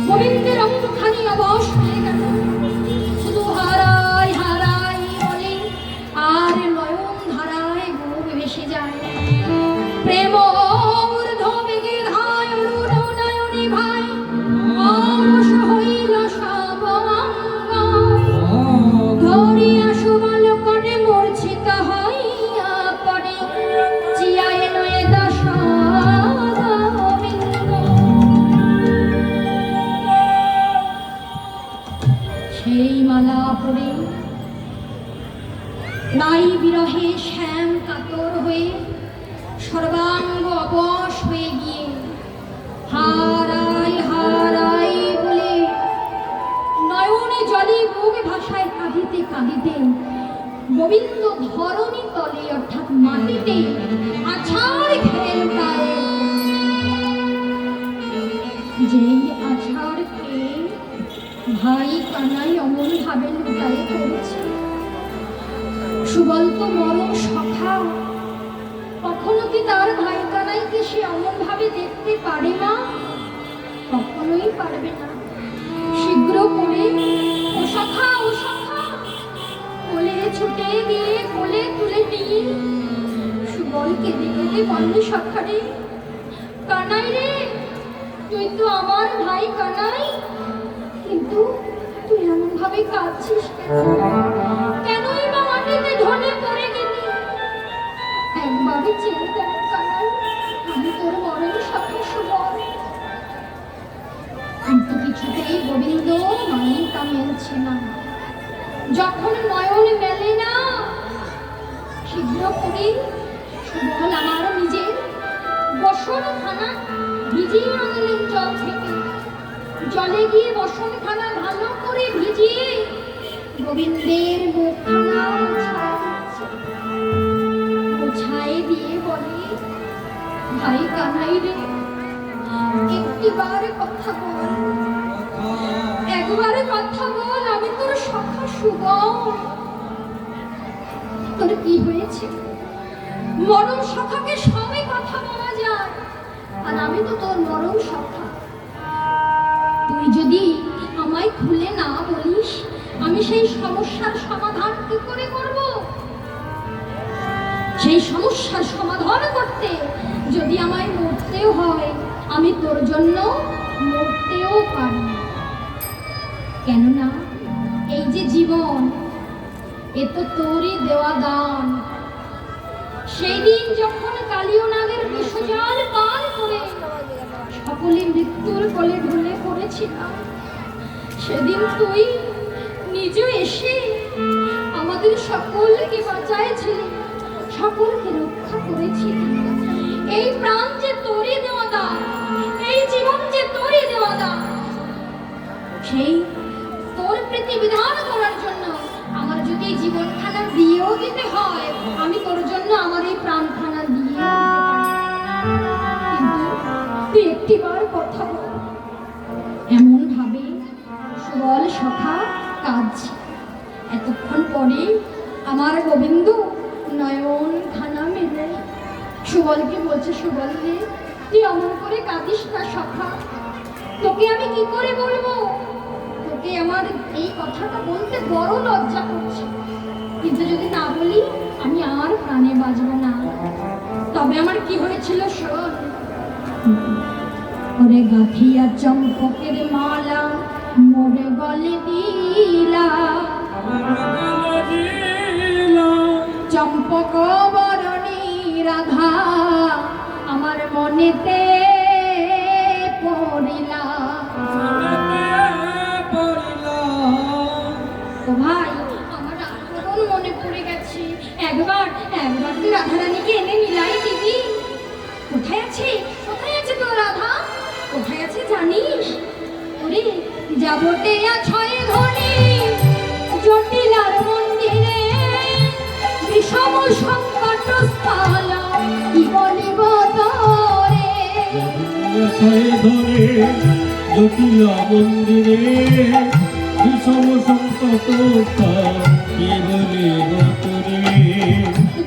গোবিন্দের অঙ্গখানি অবশ হয়ে গেল, শুধু হারাই হারাই বলে আর নয়ন ধারায় বুক ভেসে যায়। প্রেম ঊর্ধ্ব বেগে ধায় অরুণ নয়নে ভাই, অবশ হইল সব অঙ্গ। ধরিয়া সুবল করে মূর্ছিত হইয়া পড়ে, চিয়ায় নয়ে দশ গোবিন্দ। সেই মালা পরে নাই বিরহে শ্যাম কাতর হয়ে সর্বাঙ্গ অবশ হয়ে গিয়ে হারাই হারাই বলে নয়নে জলে বুক ভাষায় কাঁদিতে কাঁদিতে গোবিন্দ ধরণী তলে অর্থাৎ মাটিতে আছাড় খেয়ে লুটায়। যেই আছাড় খেয়ে ভাই কানাই অমন ভাবে লুটায়ে পড়েছে। সুবল তো মরম সখা, কখনো কি তার ভাই কানাইকে সে অমন ভাবে দেখতে পারে না? কখনোই পারবে না। শীঘ্র করে ও সখা, ও সখা কোলে ছুটে গিয়ে কোলে তুলে নিয়ে সুবল কেঁদে কেঁদে বললে, সখা রে, কানাই রে, তুই তো আমার ভাই কানাই, কিন্তু তুই এমন ভাবে কাঁদছিস কেনই বা মাটিতে ঢলে পড়ে গেলি? একবারে চেয়ে দেখ কানাই, আমি তোর মরণ সখা সুবল। কিন্তু কিছুতেই গোবিন্দ মানিটা মেলছে না। যখন নয়ন মেলে না, শীঘ্র করে সুবল আমার নিজের বসনখানা ভিজিয়ে আনলেন জল থেকে। জলে গিয়ে বসনখানা ভালো করে ভিজিয়ে গোবিন্দের মুখখানা মুছায় দিয়ে বলে, ভাই কানাই রে, একটিবার কথা বল, একবারে কথা বল, আমি তোর সখা সুবল। তোর কি হয়েছে? মরম সখাকে সবে কথা বলা যায়, আর আমি তো তোর মরম সখা। তুই যদি আমায় খুলে না বলিস, আমি সেই সমস্যার সমাধান কি করে করব? সেই সমস্যার সমাধান করতে যদি আমায় মরতেও হয়, আমি তোর জন্য মরতেও পারি। কেননা এই যে জীবন, এ তো তোরই দেওয়া দান। সেই দিন যখন কালীয় নাগের বিষজাল পার করে সকলে মৃত্যুর কোলে ঢলে পড়েছিলাম, সেদিন তুই নিজে এসে আমাদের সকলকে বাঁচাইছিলি, সকলকে রক্ষা করেছিলি। এই প্রাণ যে তোরই দেওয়া দান, এই জীবন যে তোরই দেওয়া দান, সেই তোর প্রতি নিবেদন করার জন্য আমার যদি এই জীবনখানা দিয়েও দিতে হয়, আমি তোর জন্য আমার এই প্রাণখানা দিয়ে দিতে পারি। কিন্তু তুই একটিবার কথা বল। এমন ভাবে সুবল সখা কাজ। এতক্ষণ পরে আমার গোবিন্দ নয়ন খানা মেলে সুবলকে বলছে, সুবল রে, তুই অমন করে কাঁদিস না সখা। তোকে আমি কি করে বলবো? তোকে আমার এই কথাটা বলতে বড় লজ্জা করছে, কিন্তু যদি না বলি আমি আর প্রাণে বাঁচব না। তবে আমার কি হয়েছিল শোন। ওরে গাঁথিয়া চম্পকের মালা মোরে গলে দিলা, চম্পক বরণী রাধা আমার মনেতে পড়িলা। ও ভাই, আমার আচরণ মনে পড়ে গেছে। একবার তুই রাধারানীকে এনে মিলাই দিবি। কোথায় আছে তোর রাধা? কোথায় আছে জানিস? ওরে যাবতে ছয় ধরে জটিলার মন্দিরে বিষম সংকট স্থল কি বলিব তোরে। ছয় ধরে জটিলা মন্দিরে বিষম সংকট কি বলিব তোরে।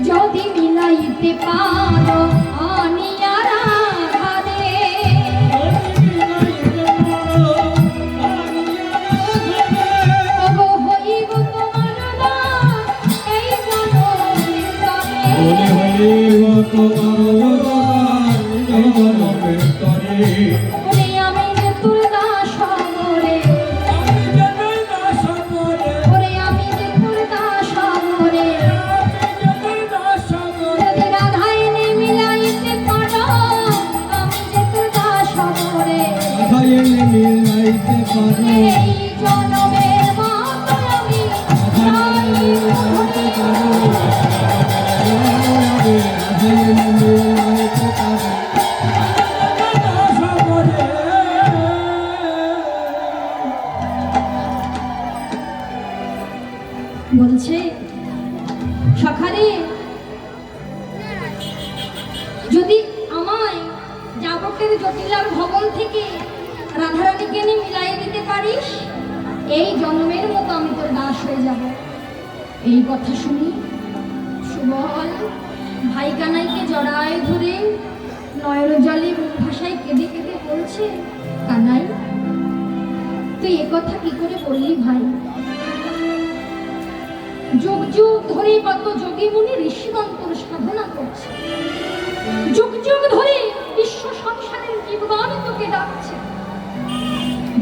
যদি মিলাইতে পারো আনিয়ারা ঘরে, তবু হইব তোমার দাস এই জনমের তরে। বলে হইব তোমার এই জনমের তরে। ওরে আমি যে তোর দাস হবরে, ওরে আমি যে তোর দাস হবরে। যদি রাধায় নে মিলাইতে পারো, আমি যে তোর দাস হবরে। মিলাইতে পারো এই জনমের মতো আমি চাইব বলছে, সখারে যদি আমায় যাবকের জটিলার ভবন থেকে রাধারানীকে এনে মিলাই দিতে পারিস, এই জন্মের মতো আমি তোর দাস হয়ে যাব। এই কথা শুনি সুবল ভাই কানাইকে জড়ায় ধরে নয়ন জলে মুখ ভাষায় কেঁদে কেঁদে বলছে, কানাই তুই এ কথা কি করে বললি ভাই? যুগ যুগ ধরে কত যোগী মুনি ঋষিগণ তোর সাধনা করছে, যুগ যুগ ধরে বিশ্ব সংসারের জীবগণ তোকে ডাকছে।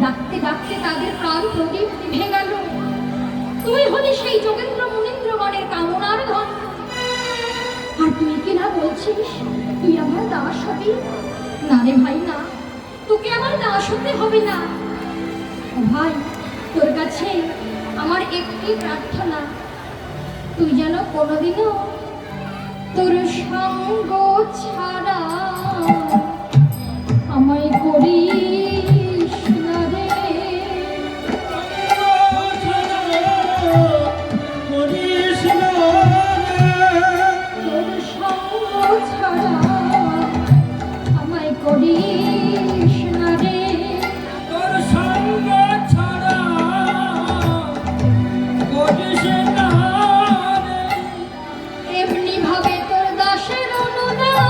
ডাকতে ডাকতে তাদের প্রাণ প্রদীপ নিভে গেল। তুই হলি সেই যোগেন্দ্র মুনীন্দ্রগণের কামনার ধন, আর তুই কিনা বলছিস তুই আমার দাস হবি? না রে ভাই না, তোকে আমার দাস হতে হবে না। ও ভাই, তোর কাছে আমার একটি প্রার্থনা, তুই যেন কোনোদিনও তোর সঙ্গ ছাড়া আমায় করিস না রে। তোর সঙ্গ ছাড়া আমায় করিস না রে। এমনি ভাবে তোর দাসের অনুদাস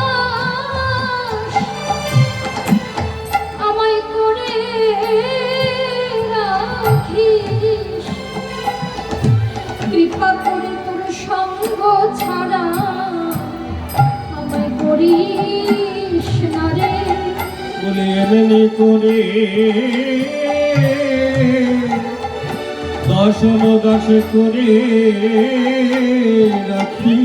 আমায় করে রাখিস। কৃপা করে তোর সঙ্গ ছাড়া আমায় করিস না রে। বলে এমনি করে দশম দাস করে রাখি।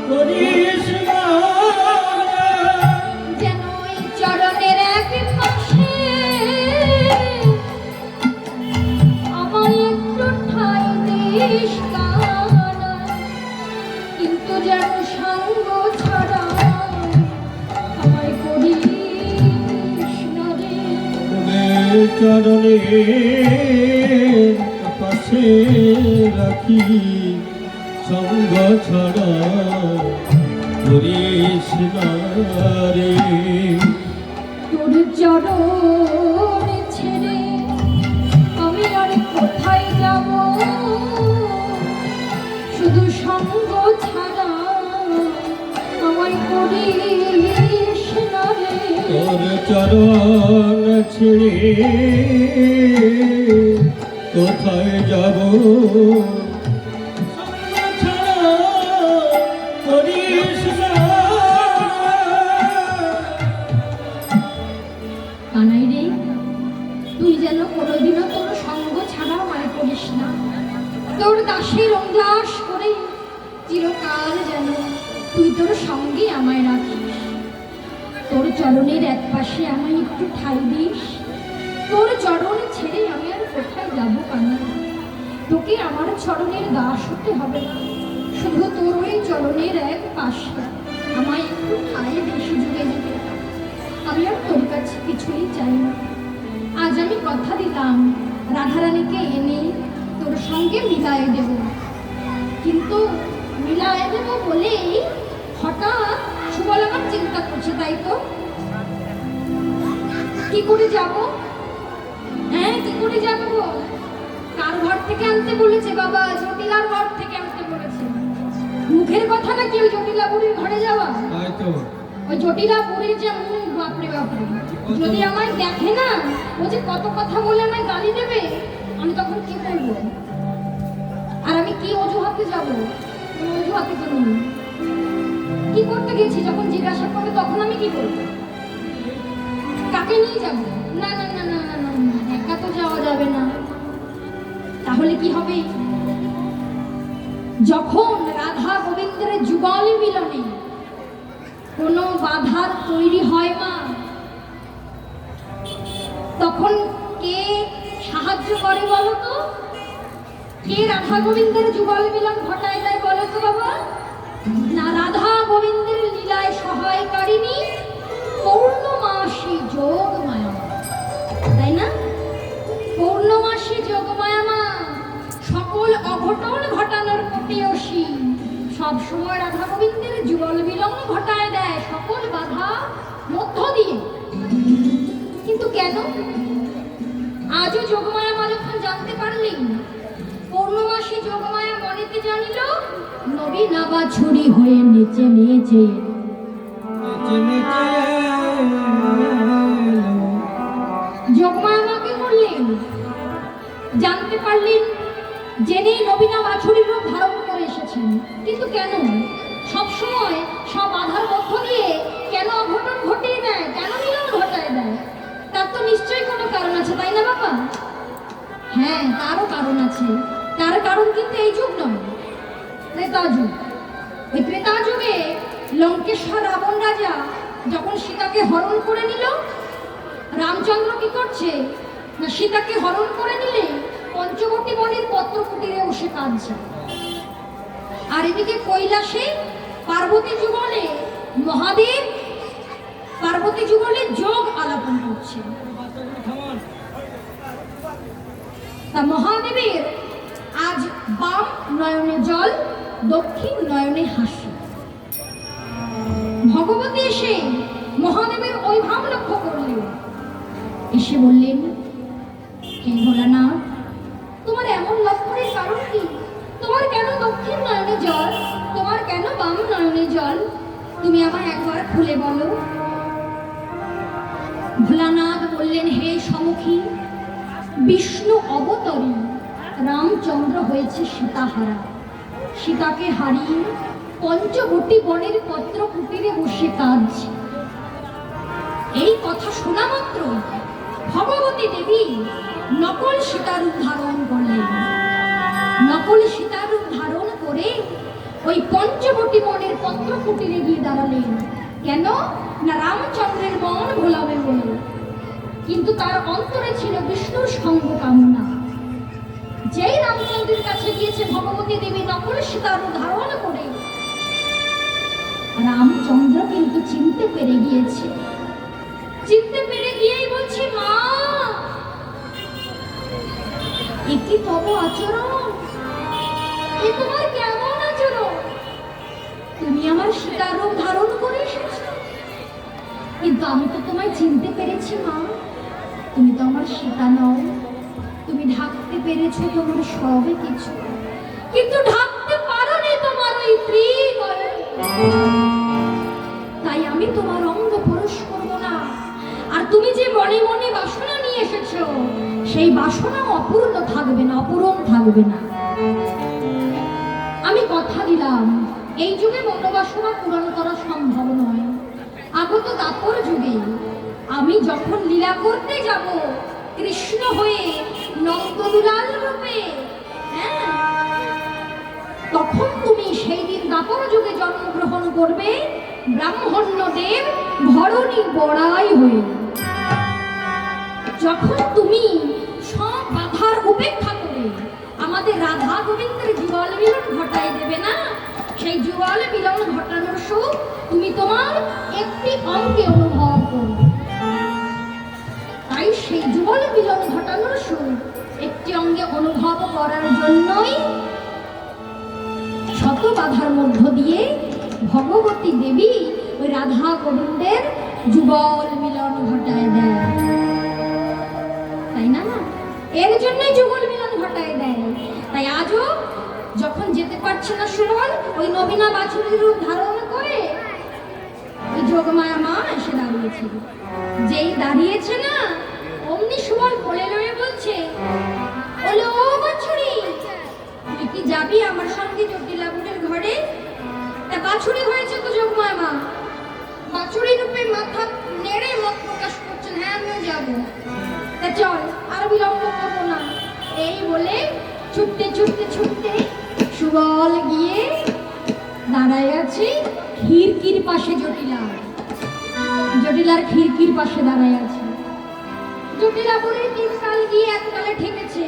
করিস না যেন ওই চরণের এক পাশে আমায় একটু ঠাঁই দিস কানা, কিন্তু যেন সঙ্গ ছাড়া আমায় করিস না রে। বলে চরণে পাশে রাখি সঙ্গ ছড়া করিস না রে। তোর চরণ ছেড়ে আমি আর কোথায় যাব, শুধু সঙ্গ ছাড়া আমায় করিস না রে। তোর চরণ ছেড়ে কোথায় যাব, সঙ্গ ছাড়া করিস না। কানাই রে, তুই যেন কোনোদিনও তোর সঙ্গ ছাড়া আমায় করিস না। তোর দাসের উল্লাস করে চিরকাল যেন তুই তোর সঙ্গে আমায় রাখিস। তোর চরণের এক পাশে আমায় একটু ঠাঁই দিস। তোর চরণ ছেড়ে আমি আর কোথায় যাবো কানাই? তোকে আমার চরণের দাস হতে হবে না, শুধু তোর ওই চরণের এক পাশে আমায় একটু ঠাঁই দিস যুগে যুগে। আমি আর তোর কাছে কিছুই চাই না। আজ আমি কথা দিলাম রাধারানীকে এনে তোর সঙ্গে মিলায়ে দেব, কিন্তু মিলায়ে দেব বলেই হঠাৎ সুবল আমার চিন্তা করছে, তাই তো? কি করে যাব? হ্যাঁ, কি করে যাব? কার ঘর থেকে আনতে বলেছে বাবা? জটিলার ঘর থেকে আনতে বলেছে। মুখের কথা না কেউ জটিলা বুড়ির ঘরে যাওয়া? তাই তো। ওই জটিলা বুড়ির যে মুখ, বাপরে বাপরে, যদি আমায় দেখে না, ও যে কত কথা বলে আমায় গালি দেবে, আমি তখন কি করবো? আর আমি কি অজুহাতে যাব? কোনো অজুহাতে তো নেই। কি করতে গেছি যখন জিজ্ঞাসা করবে তখন আমি কি করবো? কাকে নিয়ে যাব? না না না না না না না, একা তো যাওয়া যাবে না। তাহলে কি হবে? যখন রাধা গোবিন্দের যুগল মিলনে কোনো বাধার তৈরি হয় মা, তখন কে সাহায্য করে বলো তো? কে রাধা গোবিন্দের যুগল মিলন ঘটায় দেয় বলো তো বাবা? না, রাধা গোবিন্দের লীলায় সহায়কারিণী পৌর্ণমাসী যোগমায়া মা, তাই না? পৌর্ণমাসী যোগমায়া মা সকল অঘটন ঘটানোর পটেয়সী, সব সময় রাধা গোবিন্দের যুগল মিলন ঘটায় দেয় সকল বাধা মধ্য দিয়ে। কিন্তু কেন? আজও যোগমায়া মা যখন জানতে পারলেন, পূর্ণমাসী যোগমায়া মনেতে জানিল নবীন আবার ছুরি হয়ে নেচে নেচে যোগমায়া মাকে বললেন, জানতে পারলেন জেনেই নবীনা বাছুরির রূপ ধারণ করে এসেছেন। কিন্তু কেন? সবসময় সব বাধার মধ্য দিয়ে কেন অঘটন ঘটিয়ে দেয়, কেন মিলন ঘটায় দেয়? তার তো নিশ্চয়ই কোনো কারণ আছে, তাই না বাবা? হ্যাঁ, তারও কারণ আছে। তার কারণ কিন্তু এই যুগ নয়, ত্রেতা যুগ। ওই ত্রেতা যুগে লঙ্কেশ্বর রাবণ রাজা যখন সীতাকে হরণ করে নিল, রামচন্দ্র কি করছে না, সীতাকে হরণ করে নিলে পঞ্চবটী বনের পত্র কুটিরে বসে কাঁদছে। আর এদিকে কৈলাসে পার্বতী যুগলে মহাদেব পার্বতী যুগলে যোগ আলাপন করছে। তা মহাদেবের আজ বাম নয়নে জল, দক্ষিণ নয়নে হাসি। ভগবতী এসে মহাদেবের ওই ভাব লক্ষ্য করলেন, এসে বললেন, হে ভোলানাথ, তোমার এমন লক্ষণের কারণ কি? তোমার কেন দক্ষিণ নয়নে জল, তোমার কেন বাম নয়নে জল? তুমি আমায় একবার খুলে বলো। ভোলানাথ বললেন, হে সমুখী, বিষ্ণু অবতরী রামচন্দ্র হয়েছে সীতাহারা। সীতাকে হারিয়ে পঞ্চবটী বনের পত্র কুটিরে বসে কাঁদছে। এই কথা শোনা মাত্র ভগবতী দেবী নকল সীতারূপ ধারণ করলেন। নকল সীতারূপ ধারণ করে ওই পঞ্চবটী বনের পত্র কুটিরে গিয়ে দাঁড়ালেন। কেন না রামচন্দ্রের মন ভোলাবে বলে। কিন্তু তার অন্তরে ছিল বিষ্ণুর সঙ্গ কামনা। যেই রামচন্দ্রের কাছে গিয়েছে ভগবতী দেবী নকল সীতারূপ ধারণ করে, রামচন্দ্র কিন্তু চিনতে পেরে গিয়েছে। চিনতে পেরে গিয়েই বলছে, মা এ কি তব আচরণ? এ তোমার কেমন আচরণ? তুমি আমার সীতার রূপ ধারণ করে এসেছো, কিন্তু আমি তো তোমায় চিনতে পেরেছি মা। তুমি তো আমার সীতা নও। তুমি ঢাকতে পেরেছো তোমার সবে কিছু, কিন্তু ঢাকতে পারোনি তোমার ওই ত্রিনয়ন। তাই আমি তোমার অঙ্গ পরশ করব না। আর তুমি যে মনে মনে বাসনা নিয়ে এসেছো, সেই বাসনা অপূর্ণ থাকবে না, অপূরণ থাকবে না। আমি কথা দিলাম, এই যুগে মনোবাসনা পূরণ করা সম্ভব নয়। আগত দাপর যুগে আমি যখন লীলা করতে যাব কৃষ্ণ হয়ে নন্দদুলাল রূপে, হ্যাঁ, তখন তুমি সেই দিন দাপর যুগে জন্মগ্রহণ করবে ব্রাহ্মণ্য দেব ভরণী বড়াই হয়ে। যখন তুমি সব বাধার উপেক্ষা করে আমাদের রাধা গোবিন্দের যুগল মিলন ঘটাই দেবে না, সেই যুগল মিলন ঘটানোর সুখ তুমি তোমার একটি অঙ্গে অনুভব করবে। তাই সেই যুগল মিলন ঘটানোর সুখ একটি অঙ্গে অনুভব করার জন্যই শত বাধার মধ্য দিয়ে ভগবতী দেবী ওই রাধা গোবিন্দের যুগল মিলন ঘটায় দেয়, তাই না? এর জন্যই যুগল মিলন ঘটায় দেয়। তাই আজও যখন যেতে পারছে না সুবল, ওই নবীনা বাছুরীর রূপ ধারণ করে ওই যোগমায়া মা এসে দাঁড়িয়েছে। যেই দাঁড়িয়েছে না, অমনি সুবল কোলে লয়ে বলছে, ওলো ও বাছুরি, তুই কি যাবি আমার সঙ্গে জটিলাবুরের ঘরে? তা বাছুরি হয়েছে তো যোগমায়া মা, বাছুরি রূপে মাথা নেড়ে মত প্রকাশ করছেন, হ্যাঁ আমিও যাবো। তা চল, আর বিলম্ব করবো না। এই বলে ছুটতে ছুটতে ছুটতে সুবল গিয়ে দাঁড়ায় আছে খিড়কির পাশে। জটিলার খিড়কির পাশে দাঁড়ায় আছে। জটিলা বুড়ি 3 সাল গিয়ে এককালে ঠেকেছে,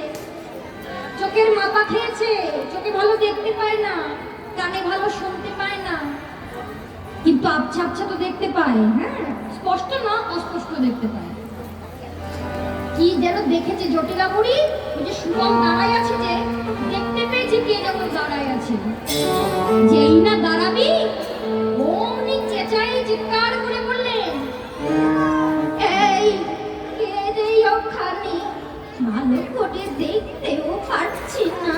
চোখের মাথা খেয়েছে, চোখে ভালো দেখতে পায় না, কানে ভালো শুনতে পায় না, কিন্তু আবছা আবছা তো দেখতে পায়, হ্যাঁ, স্পষ্ট না অস্পষ্ট দেখতে পায়। কি যেন দেখেছে জটিলা বুড়ি, ওই যে সুবল দাঁড়ায় আছে, যে দেখতে পেয়েছে কে যখন দাঁড়ায় আছে। যেই না দাঁড়াবি অমনি চেঁচাই চিৎকার করে বললেন, এই কে রে ওখানে? ভালো করে দেখতেও পারছি না,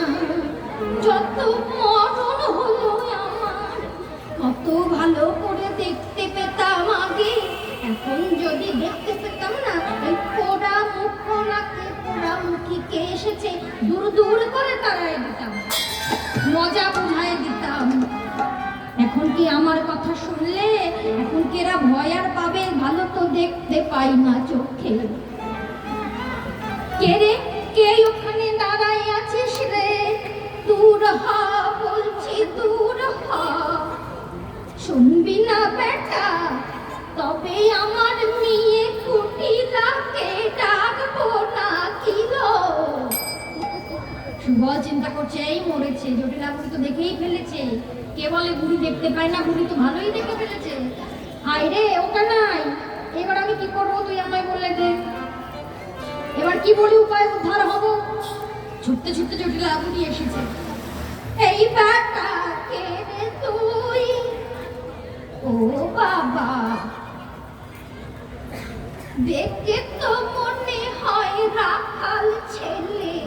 যত মরণ হলো আমার। কত ভালো করে দেখতে পেতাম আগে, এখন যদি দেখতে পেতাম না, এই পোড়া মুখ নাকে পোড়া মুখিকে এসেছে দূর দূর করে তাড়ায় দিতাম, মজা বুঝায় দিতাম। এখন কি আমার কথা শুনলে? এখন কি এরা ভয় আর পাবে? ভালো তো দেখতে পাই না চোখে। কে রে, কে ওখানে দাঁড়ায় আছিস রে? দূর হ বলছি, দূর হ। শুনবি না বেটা, তবে আমার মেয়ে কুটিলাকে ডাকবো না কি গো? সুবল চিন্তা করছে, এই মরেছে, জটিলা বুড়ি তো দেখেই ফেলেছে। কে বলে বুড়ি দেখতে পায় না? বুড়ি তো ভালোই দেখে ফেলেছে। হায় রে, ওটা নাই, এবার আমি কি করবো? তুই আমায় বলে দে, এবার কি বলি উপায় উদ্ধার হব? ছুটতে ছুটতে জটিলা বুড়ি এসেছে। এই বেটা কে রে তুই? ও বাবা, দেখে তো মনে হয় রাখাল ছেলে।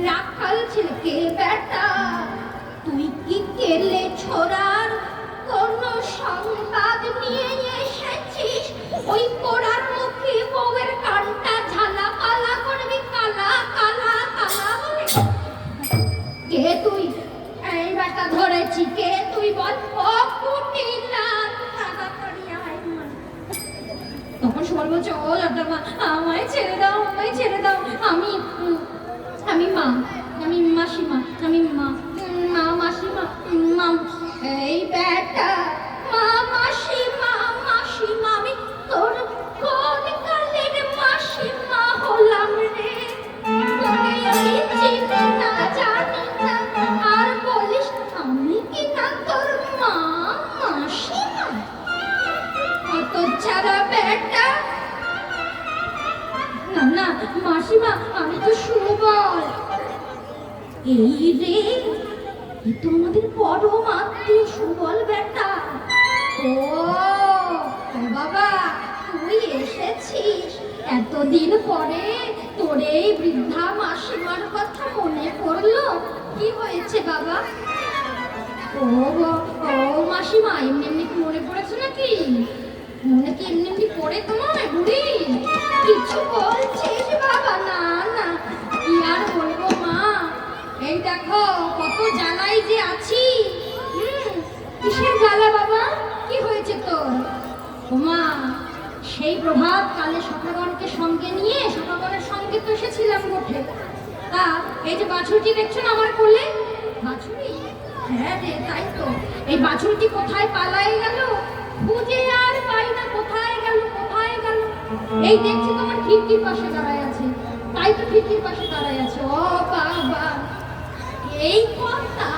রাখাল ছেলেকে বেটা, তুই কি কেলে ছোড়ার কোন সংবাদ নিয়ে এসেছিস? ওই পোড়ার মুখে বউয়ের কানটা ঝালা পালা করবি, কালা কালা কালা বলে। কে তুই? এই বেটা ধরেছি, কে তুই বল? ও কুটিলাল, তাড়াতাড়ি আয়। তখন সুবল বলছে, ও লটামা, আমায় ছেড়ে দাও, আমায় ছেড়ে দাও, আমি মা, আমি মাসিমা, আমি মা, মাসিমা, মা। এই বেটা, মা মাসিমা, মাসিমা, আমি তোর কোন কালের মাসিমা হলাম রে? তোকে আমি চিনি না, জানি না, আর বলিস আমি কি না তোর মা, মাসিমা? অত ছাড়া বেটা, না না মাসিমা আমি তো সুবল। এই রে, এ তো আমাদের পরম আত্মীয় সুবল বেটা। ও বাবা, তুই এসেছিস এতদিন পরে, তোর এই বৃদ্ধা মাসিমার কথা মনে পড়লো? কি হয়েছে বাবা? ও মাসিমা, এমনি এমনি কি মনে পড়েছে নাকি? মনে কি এমনি এমনি পড়ে তোমার বুড়ি? কিছু বলছিস বাবা? না না, কি আর বলবো মা, এই দেখো কত জ্বালাই যে আছি। কিসের জ্বালা বাবা? কি হয়েছে তোর? ওমা, সেই প্রভাত কালে সখাগণকে সঙ্গে নিয়ে, সখাগণের সঙ্গে তো এসেছিলাম বটে। তা এই যে বাছুরটি দেখছো না আমার কোলে, বাছুরি? হ্যাঁ রে, তাই তো। এই বাছুরটি কোথায় পালাই গেল, খুঁজে আর পাই না। কোথায় গেল, কোথায় গেল? এই দেখছি তোমার খিড়কির পাশে দাঁড়ায় আছে। তাই তো, খিড়কির পাশে দাঁড়ায় আছে। ও বাবা, এই কথা।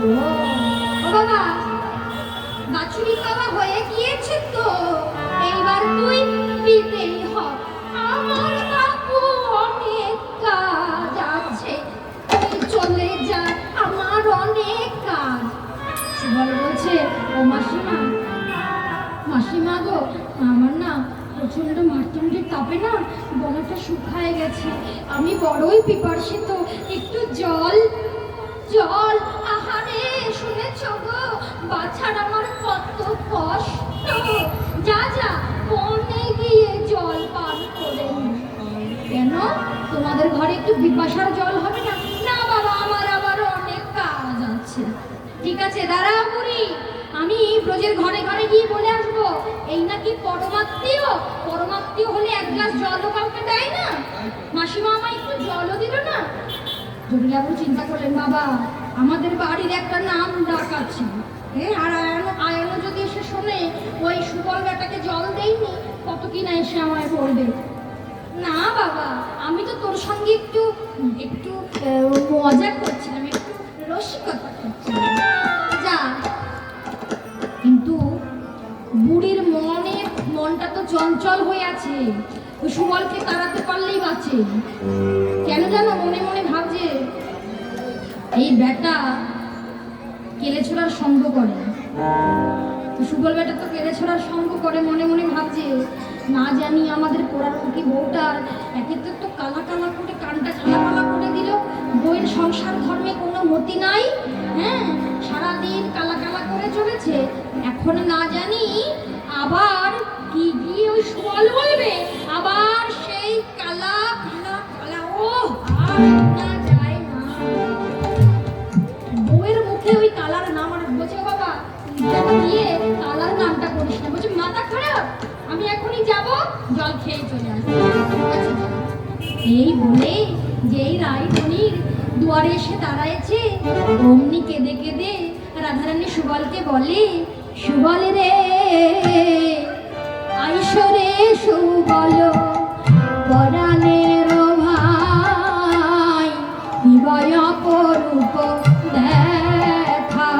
ও বাবা, বাছুরি বাবা হয়ে গিয়েছে তো, এইবার তুই দিতেই হবে। আমার বাবু অনেক কাজ আছে, তুই চলে যা, আমার অনেক কাজ। সুবল বলছে, ও মাসিমা, মাসিমা গো, আমার না প্রচন্ড মারতুন্ডের তাপে না গলাটা শুকায় গেছে, আমি বড়ই পিপাসিত, একটু জল জল। আহারে, শুনেছ গো, বাছার আমার কত কষ্ট। যা যা, বনে গিয়ে জল পান করে নে। কেন, তোমাদের ঘরে একটু বিপাশার জল হবে না? না বাবা, আমার আবার অনেক কাজ আছে। ঠিক আছে, দাঁড়াও বুড়ি, আমি ব্রজের ঘরে ঘরে গিয়ে বলে আসবো। এই নাকি পরমাত্মীয়, পরমাত্মীয় হলে এক গ্লাস জলও কাউকে দেয় না। মাসিমা আমায় একটু জলও দিল না। জমিদারবাবু চিন্তা করলেন, বাবা আমাদের বাড়ির একটা নাম ডাক আছে, আর আয়ানো যদি এসে শোনে ওই সুবল বেটাকে জল দেয়নি, কত কিনা এসে আমায় বলবে। না বাবা, আমি তো তোর সঙ্গে একটু একটু মজা করছিলাম, একটু রসিকতা করছিলাম। যা। কিন্তু বুড়ির মনটা তো চঞ্চল হয়ে আছে, ওই সুবলকে তাড়াতে পারলেই বাঁচে। কেন জানো, মনে মনে ভাবছে এই বেটা কেলে ছোড়ার সঙ্গ করে। সুবল বেটা তো কেলে ছোড়ার সঙ্গ করে, মনে মনে ভাবছে না জানি আমাদের পোড়ার মুখী বউটার একে তো একটু কালা কালা করে কানটা কালা কালা করে দিল, বউয়ের সংসার ধর্মে কোনো মতি নাই। হ্যাঁ, সারাদিন কালা কালা করে চলেছে, এখন না জানি আবার কি গিয়ে ওই সুবল বলবে, আবার সেই কালা কালা কালা। ও আর না যায় না, বউয়ের মুখে ওই কালার নাম। আর বলছে, বাবা গিয়ে কালার নামটা করিস না। বলছে, মাথা খারাপ, আমি এখনই যাব, জল খেয়ে চলে আসবো। এই বলে যেই রায়ধনীর দুয়ারে এসে দাঁড়ায়ছে, অমনি কেঁদে কেঁদে রাধারানী সুবলকে বলে, সুবল রে, আইসরে সুবল পরাণের ভাই, বিবাহ অপরূপ দেখা।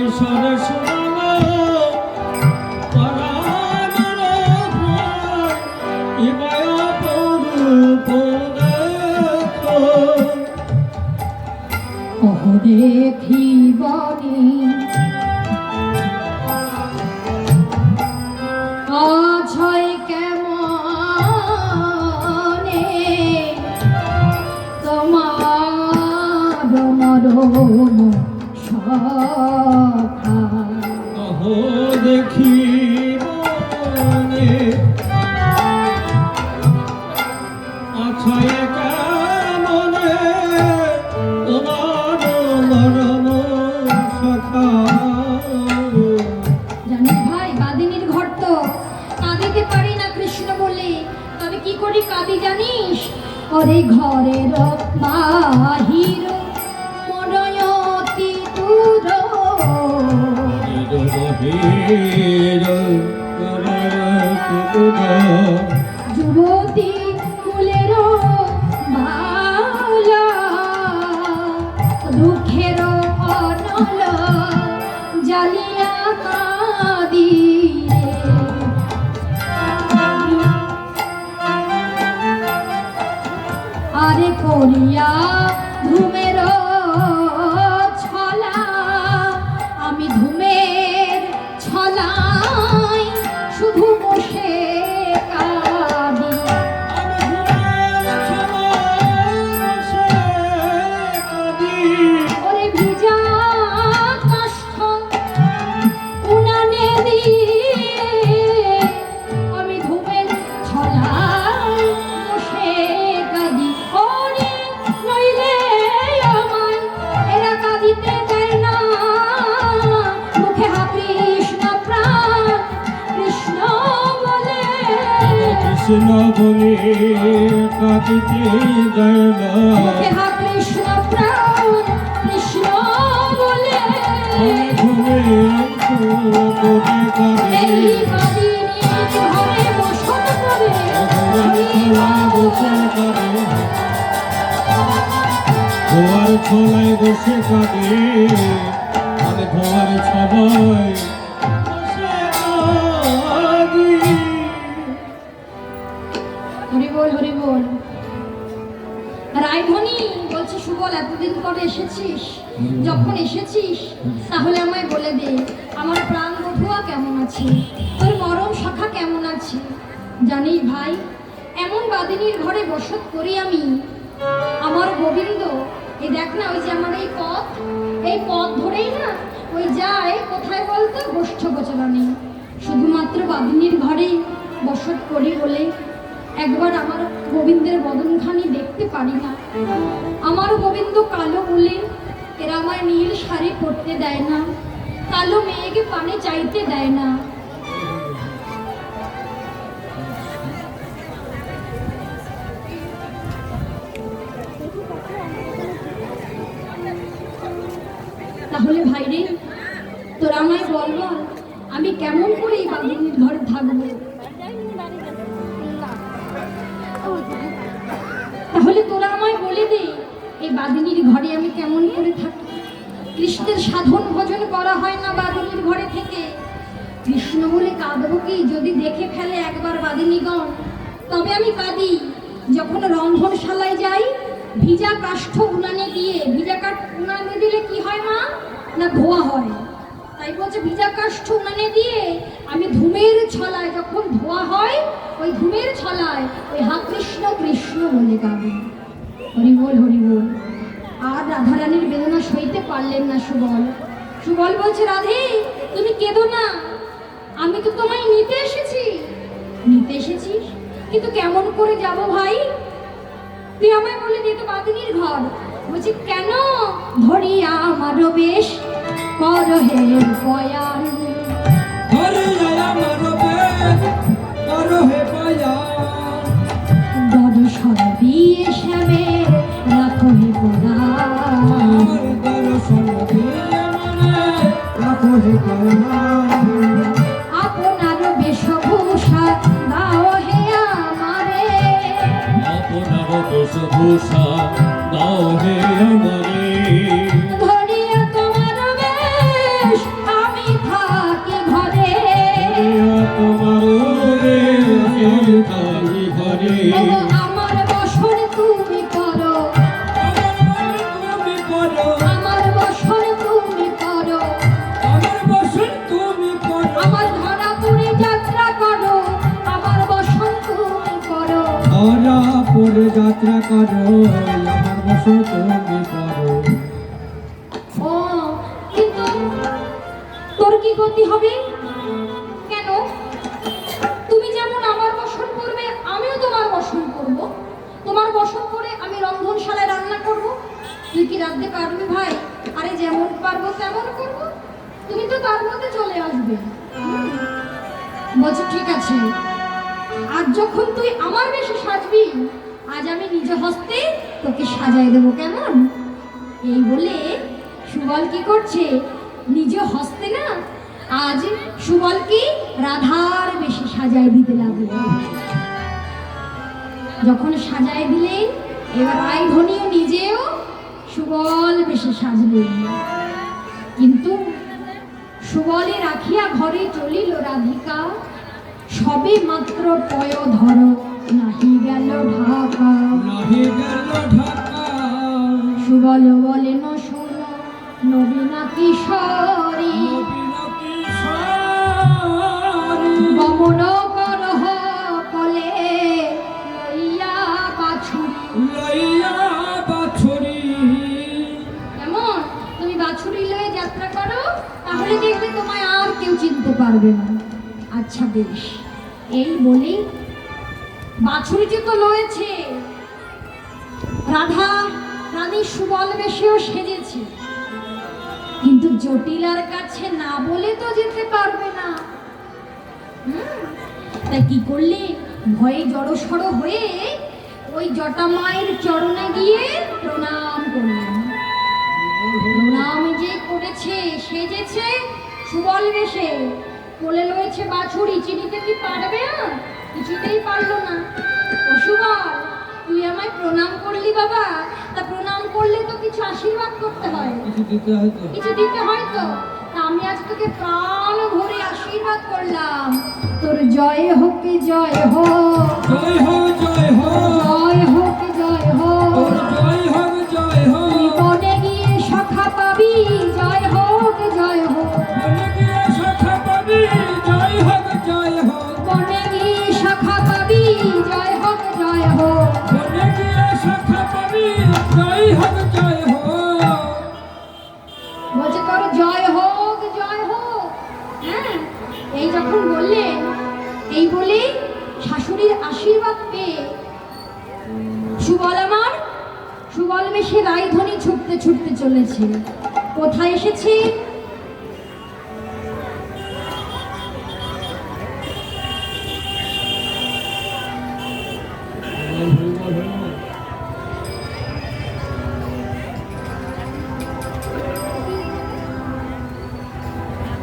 ঈশ্বর সুবল পরাণের ভাই, বিবাহ অপরূপ দেখো। ওহ দেখিবনি অছয় কেমনে, তোমার মরণ সখা। অহো দেখিবনে অছয় কেমনে, তোমার মরণ সখা। জানিস ভাই, কাঁদিনীর ঘর তো, কাঁদিতে পারি না কৃষ্ণ বলে, তবে কি করি কাঁদি জানিস? ওরে ঘরের বাহির মনয়তি দূর, যুবতী কুলের মালা, দুঃখের অনল জালিয়া কাঁদি। আরে করিয়া ধূমের ছলা, আমি ধূমের ছলায় শুধু বসে কাঁদি। ওরে ভিজা কাষ্ঠ উনানে দিয়ে আমি ধূমের ছলায় বসে কাঁদি। ওরে নইলে আমায় এরা কাঁদিতে দেয় না, মুখে হা কৃষ্ণ প্রাণ কৃষ্ণ বলে। কৃষ্ণ বলে কাঁদিতে দেয় না, মুখে হা কৃষ্ণ প্রাণ কৃষ্ণ বলে। এই কাঁদিনীর ঘরে বসত করে ধোয়ার ছলায় বসে কাঁদে, আমি ধোয়ার ছলায় বসে কাঁদি। হরি বল হরি বল। রায়ধনী বলছে, সুবল এতদিন পরে এসেছিস, যখন এসেছিস তাহলে আমায় বলে দে আমার প্রাণ বধুয়া কেমন আছে, তোর মরম সখা কেমন আছে। জানিস ভাই, এমন বাদিনীর ঘরে বসত করি আমি, আমার গোবিন্দ এই দেখ না, ওই যে আমার এই পথ ধরেই না ওই যায় কোথায় বলতো গোষ্ঠ গোচরণে। শুধুমাত্র বাদিনীর ঘরে বসত করি বলে একবার আমার গোবিন্দের বদনখানি দেখতে পারি না। আমার গোবিন্দ কালো বলে এরা আমায় নীল শাড়ি পরতে দেয় না, কালো মেয়েকে পানে চাইতে দেয় না। তাহলে ভাইরে, তোরা আমায় বল, আমি কেমন করে এই বাদিনীর ঘরে থাকবো? তাহলে তোরা আমায় বলে দে এই বাদিনীর ঘরে আমি কেমন করে থাকি। কৃষ্ণের সাধন ভজন করা হয় না বাদিনীর ঘরে থেকে। কৃষ্ণ বলে কাঁদবো কি যদি দেখে ফেলে একবার বাদিনীগণ, তবে আমি কাঁদি। যখন রন্ধনশালায় যাই, ভিজা কাষ্ঠ উনানে দিয়ে, ভিজা কাঠ উনানে দিলে কি হয় মা, না ধোয়া হয়। তাই বলছে ভিজা কাষ্ঠ উনানে দিয়ে আমি ধূমের ছলায় যখন ধোয়া হয়, ওই ধূমের ছলায় ওই হা কৃষ্ণ কৃষ্ণ বলে গাবে। হরি বল হরি বল। আর রাধারানীর বেদনা সইতে পারলেন না সুবল। সুবল বলছে, রাধে তুমি কেঁদো না, আমি তো তোমায় নিতে এসেছি। নিতে এসেছিস, কিন্তু কেমন করে যাব ভাই? তুই আমায় বলে দে তো বাদিনীর ঘর। বলছি কেন? ধরিয়া আমারও বেশ কর হে পয়ান, দর্শন দিয়ে শ্যামে রাখো হে আপনার বেশভূষা দাও হে আমারে, আপনার বেশভূষা দাও হে আমারে। ধরিয়া তোমার বেশ আমি থাকি ঘরে, তোমার ঘরে আমার বসন তুমি করো, আমার বসন তুমি করো, আমার ধরা পুরে যাত্রা করো, আমার বসন তুমি করো। ধরা পরে যাত্রা করো, আমার বসন তুমি করো। ও কিন্তু তোর কি গতি হবে? কেন? তুমি যেমন আমার বসন করবে, আমিও তোমার বসন করব। তোমার বসন করে আমি রন্ধনশালায় রান্না করব। তুই কি রাঁধতে পারবি ভাই? আরে যেমন পারবো তেমন করব, তুমি তো তার মধ্যে চলে আসবে। বলছি ঠিক আছে, আজ যখন তুই আমার বেশে সাজবি, আজ আমি নিজ হস্তে তোকে সাজাই দেবো, কেমন? এই বলে সুবল কি করছে, নিজ হস্তে না আজ সুবলকে রাধার বেশে সাজাই দিতে লাগলো। যখন সাজাই দিলেন, এবার রায়ধনীও নিজেও সুবল বেশে সাজলেন। কিন্তু সুবলে রাখিয়া ঘরে চলিল রাধিকা, সবে মাত্র পয় ধর নাহি গেল ঢাকা। রাখি গেল ঢাকা সুবল বলে ন শোনো নবীনা কিশোরী গমন করহ কলে লইয়া বাছুরি কেমন তুমি বাছুরি লয়ে যাত্রা করো তাহলে দেখবে তোমায় আর কেউ চিনতে পারবে না। আচ্ছা বেশ, এই বলি বাছুরিটি তো লয়েছে, রাধা রানী সুবল বেশেও সেজেছে, কিন্তু জটিলার কাছে না বলে তো যেতে পারবে না। তাই কি করলে, ভয়ে জড়সড় হয়ে ওই জটা মায়ের চরণে গিয়ে প্রণাম করলেন। প্রণাম যে করেছে, সেজেছে সুবল বেশে, কোলে রয়েছে বাছুরি, চিনিতে কি পারবে? কিছুতেই পারলো না। ও সুবল, তুই আমায় প্রণাম করলি বাবা, তা প্রণাম করলে তো কিছু আশীর্বাদ করতে হয়, কিছু দিতে হয় তো। তা আমি আজ তোকে প্রাণ ভরে আশীর্বাদ করলাম, তোর জয় হোক জয় হোক, জয় হোক জয় হোক, জয় হোক জয় হোক, জয় হোক জয় হোক, বনে গিয়ে সখা পাবি, জয় হোক জয় হোক, বনে গিয়ে সখা পাবি, জয় হোক জয় হোক, বনে গিয়ে সখা পাবি, জয় হোক জয় হোক, বনে গিয়ে সখা পাবি, জয় হোক জয় হোক। বলছে তোর জয় হোক জয় হোক। হ্যাঁ, এই যখন বললেন, এই বলে শাশুড়ির আশীর্বাদ পেয়ে সুবল বেশে রায়ধনী ছুটতে ছুটতে চলেছে। কোথায় এসেছে?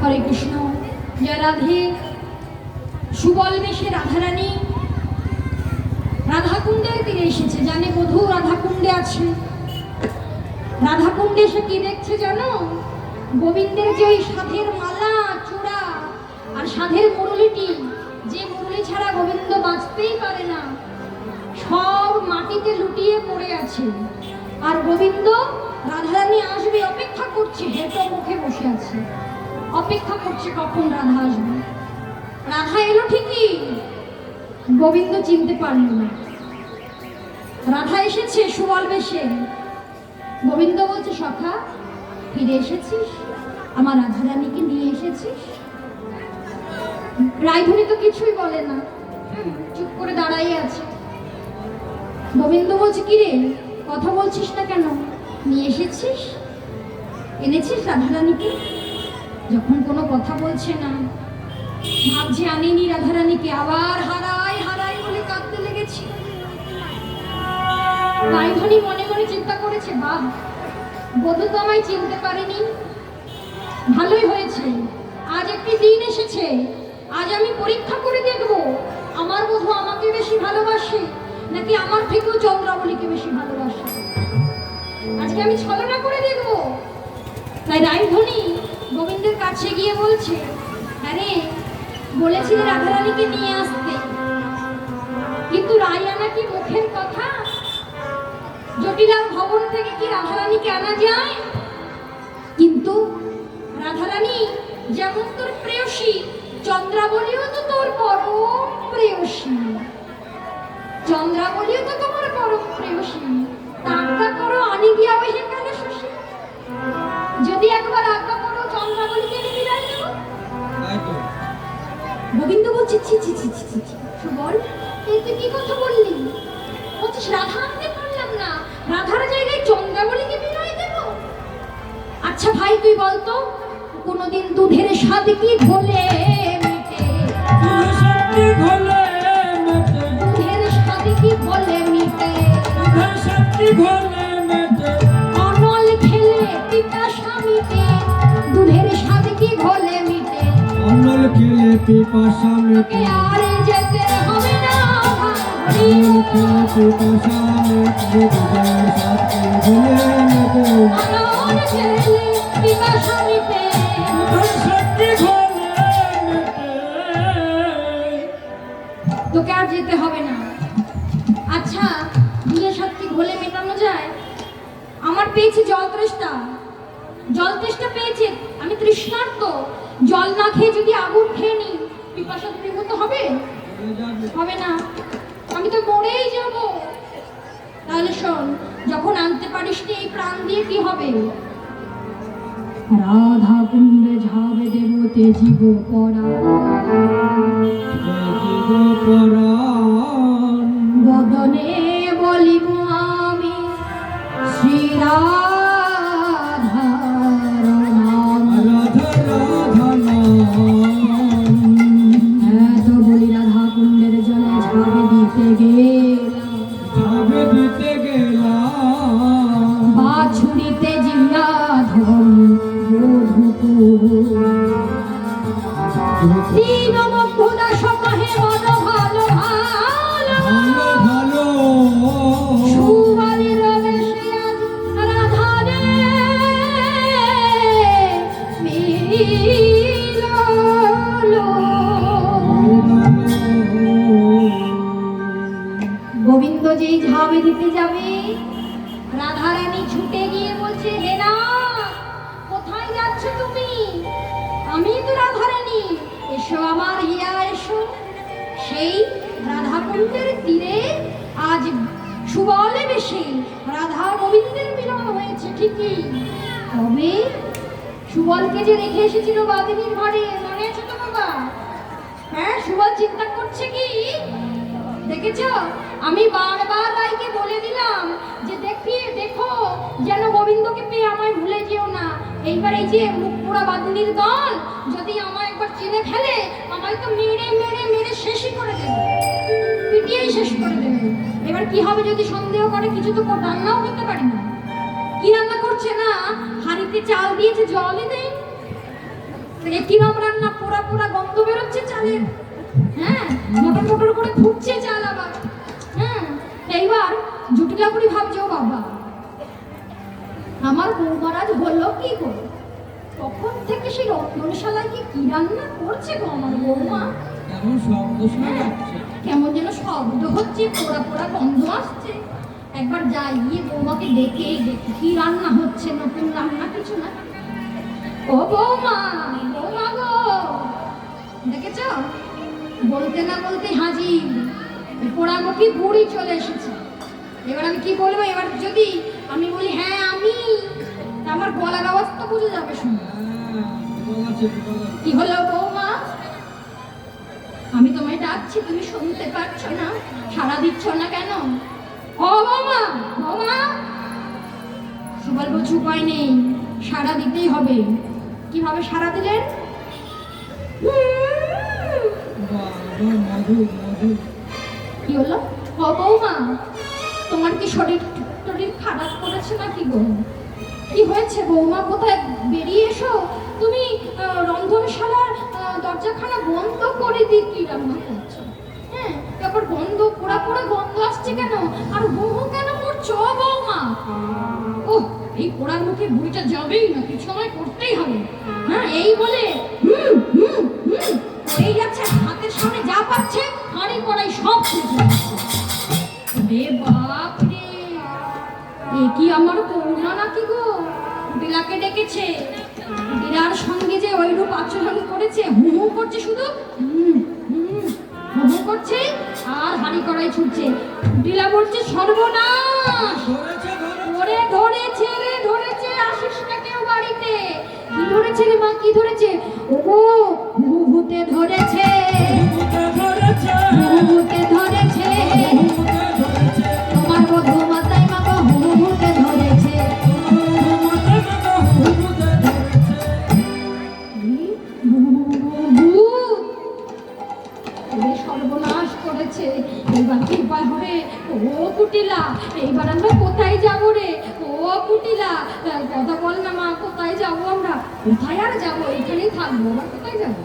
হরে কৃষ্ণ, জয় রাধে। সুবল বেশে রাধারানী রাধাকুণ্ডের তীরে এসেছে, জানে বধূ রাধাকুণ্ডে আছে। রাধাকুণ্ডে এসে কি দেখছে জানো? গোবিন্দের যে ওই সাধের মালা, চূড়া আর সাধের মুরলিটি, যে মুরলি ছাড়া গোবিন্দ বাঁচতেই পারে না, সব মাটিতে লুটিয়ে পড়ে আছে। আর গোবিন্দ রাধারানী আসবে অপেক্ষা করছে, হেঁটো মুখে বসে আছে, অপেক্ষা করছে কখন রাধা আসবে। রাধা এলো ঠিকই, গোবিন্দ চিনতে পারল না। রাধা এসেছে সুবল বেশে। গোবিন্দ বলছে, সখা ফিরে এসেছিস, আমার রাধারানীকে নিয়ে এসেছিস? রায়ধনী তো কিছুই বলে না, চুপ করে দাঁড়াই আছে। গোবিন্দ বলছে, কি রে, কথা বলছিস না কেন? নিয়ে এসেছিস, এনেছিস রাধারানীকে? যখন কোনো কথা বলছে না, ভাবছে আনিনি রাধারানীকে, আবার হারাই হারাই বলে কাঁদতে লেগেছে। রায়ধনী মনে মনে চিন্তা করেছে, বাহ, বধূ তো আমায় চিনতে পারেনি, ভালোই হয়েছে, আজ একটি দিন এসেছে, আজ আমি পরীক্ষা করে দেখব আমার বধূ আমাকে বেশি ভালোবাসে নাকি আমার থেকেও চন্দ্রাবলীকে বেশি ভালোবাসে। আজকে আমি ছলনা করে দেখব। তাই রায়ধনী গোবিন্দের কাছে গিয়ে বলছে, আরে বলেছিলে রাধারানীকে নিয়ে আসতে, কিন্তু রাইয়া নাকি মুখের কথা, জটিলার ভবন থেকে কি রাধারানীকে আনা যায়? কিন্তু রাধারানী যেমন তোর প্রেয়সী, চন্দ্রাবলীও তো তোর পরম প্রেয়সী, চন্দ্রাবলীও তো তোমার পরম প্রেয়সী। আজ্ঞা করো, আনি গিয়া ওই হেকালে শশী, যদি একবার আজ্ঞা করো চন্দ্রাবলীকে এনে বিদায় দেব। গোবিন্দ বলছে, ছি ছি ছি ছি ছি, সুবল এই তুই কি কথা বললি? বলছিস রাধা আনতে পারলাম না, রাধার জায়গায় চন্দ্রাবলীকে বিদায় দেব? আচ্ছা ভাই তুই বলতো, কোনোদিন দুধের স্বাদ কি ঘোলে মিটে? দুধের স্বাদ কি ঘোলে মিটে? অনল খেলে পিপাসা মিটে, দুধের স্বাদ কি ঘোলে মিটে? অনল খেলে পিপাসা মিটে, আর যেতে হবে না অনল খেলে পিপাসা মিটে, দুধের স্বাদ কি ঘোলে মিটে, অনল খেলে পিপাসা মিটে, দুধের স্বাদ কি ঘোলে মিটে। তোকে আর যেতে হবে না। আচ্ছা দুধের স্বাদ কি পেয়েছি জল তেষ্টা পেয়েছে, আমি তৃষ্ণার্ত। জল না খেয়ে যদি আগুন খেয়ে নি, পিপাসা দূরীভূত হবে? হবে না, আমি তো মরেই যাব। তাহলে শোন, যখন আনতে পারিস নি এই প্রাণ দিয়ে কি হবে? রাধা কুণ্ডে ঝাবে দেবতে জীব পরা, বদনে বলিব আমি শ্রী রাধার নাম। এত বলি রাধা কুণ্ডের জলে ঝাবে দিতে গেলাম, বাছুরিতে জিয়া ধন তিন বন্ধুরা সমাহে মন ভালো ভালো সুবালির বেশে আজ রাধারে মিললো। গোবিন্দ যেই ঝাবে দিতে যাবে, রাধারানী ছুটে গিয়ে বলছে, হে না, কোথায় যাচ্ছ তুমি? আমি তো রাধারানী, এসো আমার হিয়া এসো। সেই রাধাকুণ্ডের তীরে আজ সুবলে বেশে রাধা গোবিন্দের মিলন হয়েছে ঠিকই, তবে সুবলকে যে রেখে এসেছিল বাদিনীর ঘরে, মনে আছে তো বাবা? হ্যাঁ, সুবল চিন্তা করছে কি দেখেছ? আমি বারবার রাইকে বলে দিলাম যে দেখো যেন গোবিন্দকে পেয়ে আমায় ভুলে যেও না। এইবার এই যে মুখ পোড়া বাদিনীর দল যদি আমায় একবার চিনে ফেলে, আমায় তো মেরে মেরে মেরে শেষই করে দেবে, পিটিয়েই শেষ করে দেবে। এবার কি হবে যদি সন্দেহ করে? কিছু তো রান্নাও করতে পারি না। কি রান্না করছে না? হাঁড়িতে চাল দিয়েছে, জলই দেয়। কিরম রান্না, পোড়া পোড়া গন্ধ বেরোচ্ছে চালের। হ্যাঁ, মোটর মোটর করে ফুটছে চাল আবার। হ্যাঁ, এইবার জুটিলাপুরি ভাবছে, ও বাবা, আমার বৌমারাজ হলো কি গো? তখন থেকে সেই রন্ধনশালায় কি রান্না করছে গো আমার বৌমা? কেমন যেন শব্দ হচ্ছে, পোড়া পোড়া গন্ধ আসছে। একবার যাই, গিয়ে বৌমাকে দেখি কি রান্না হচ্ছে, নতুন রান্না কিছু না। ও বৌমা, বৌমা গো, দেখেছ? বলতে না বলতে হাজির পোড়ামুখী বুড়ি চলে এসেছে। এবার আমি কি বলবো? এবার যদি আমি বলি হ্যাঁ আমি, আমার গলার আওয়াজ তো বুঝে যাবে। শুনে কি হলো বৌমা? আমি তোমায় ডাকছি, তুমি শুনতে পাচ্ছ না? সাড়া দিচ্ছ না কেন? ও বৌমা, বৌমা। সুবল বলছে উপায় নেই, সাড়া দিতেই হবে। কিভাবে সাড়া দিলেন? কি হলো? ও বৌমা, তোমার কি শরীর খারাপ করেছে নাকি গো? কি হয়েছে বৌমা? কোথায় বেরিয়ে এসো। তুমি রন্ধনশালার দরজাখানা বন্ধ করে দিয়ে কি রান্না করছো? হ্যাঁ, তারপর গন্ধ, পোড়া পোড়া গন্ধ আসছে কেন? আর বহু কেন করছো বৌমা? ও, এই পোড়ার মুখে বুড়িটা যাবেই না, কিছু সময় করতেই হবে। হ্যাঁ, এই বলে করেই যাচ্ছে, হাতের সামনে যা পাচ্ছে হাঁড়ি কড়াই সব রে বাপ রে, এ কি আমার করুণা নাকি গো? বিলাকে ডেকেছে, বিরার সঙ্গে যে ওইরূপ আচরণ করেছে, হু করছে, শুধু হু করছে আর হাঁড়ি কড়াই ছুটছে। বিলা বলছে সর্বনাশ, ওরে ধরেছে রে, ধরেছে, আসিস না কেউ বাড়িতে। কি ধরেছে রে মা, কি ধরেছে? ওগো, হুহুতে ধরেছে, হুহুতে ধরেছে, তোমার বধূ মাতায় মা গো, হুহুতে ধরেছে। সর্বনাশ করেছে, এইবার কি উপায় হবে? ও কুটিলা, এইবার আমরা কোথায় যাবো রে? ও কুটিলা, কথা বল না মা, কোথায় যাবো আমরা? কোথায় আর যাবো, এখানেই থাকবো, আবার কোথায় যাবো?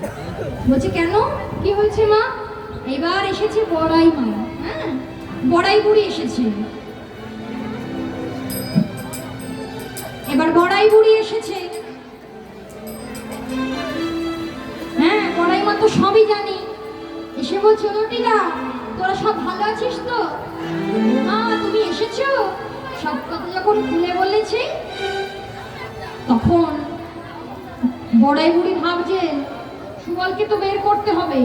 বলছে কেন, কি হয়েছে মা? এবার এসেছে বড়াই মা। হ্যাঁ, বড়াই বুড়ি এসেছে। এবার বড়াই বুড়ি এসেছে। হ্যাঁ, বড়াই মা তো সবই জানি। এসে বলছো, তোরা সব ভালো আছিস তো? মা তুমি এসেছো? সব কথা যখন খুলে বলেছে, তখন বড়াই বুড়ি ভাবছেন সুবলকে তো বের করতে হবে।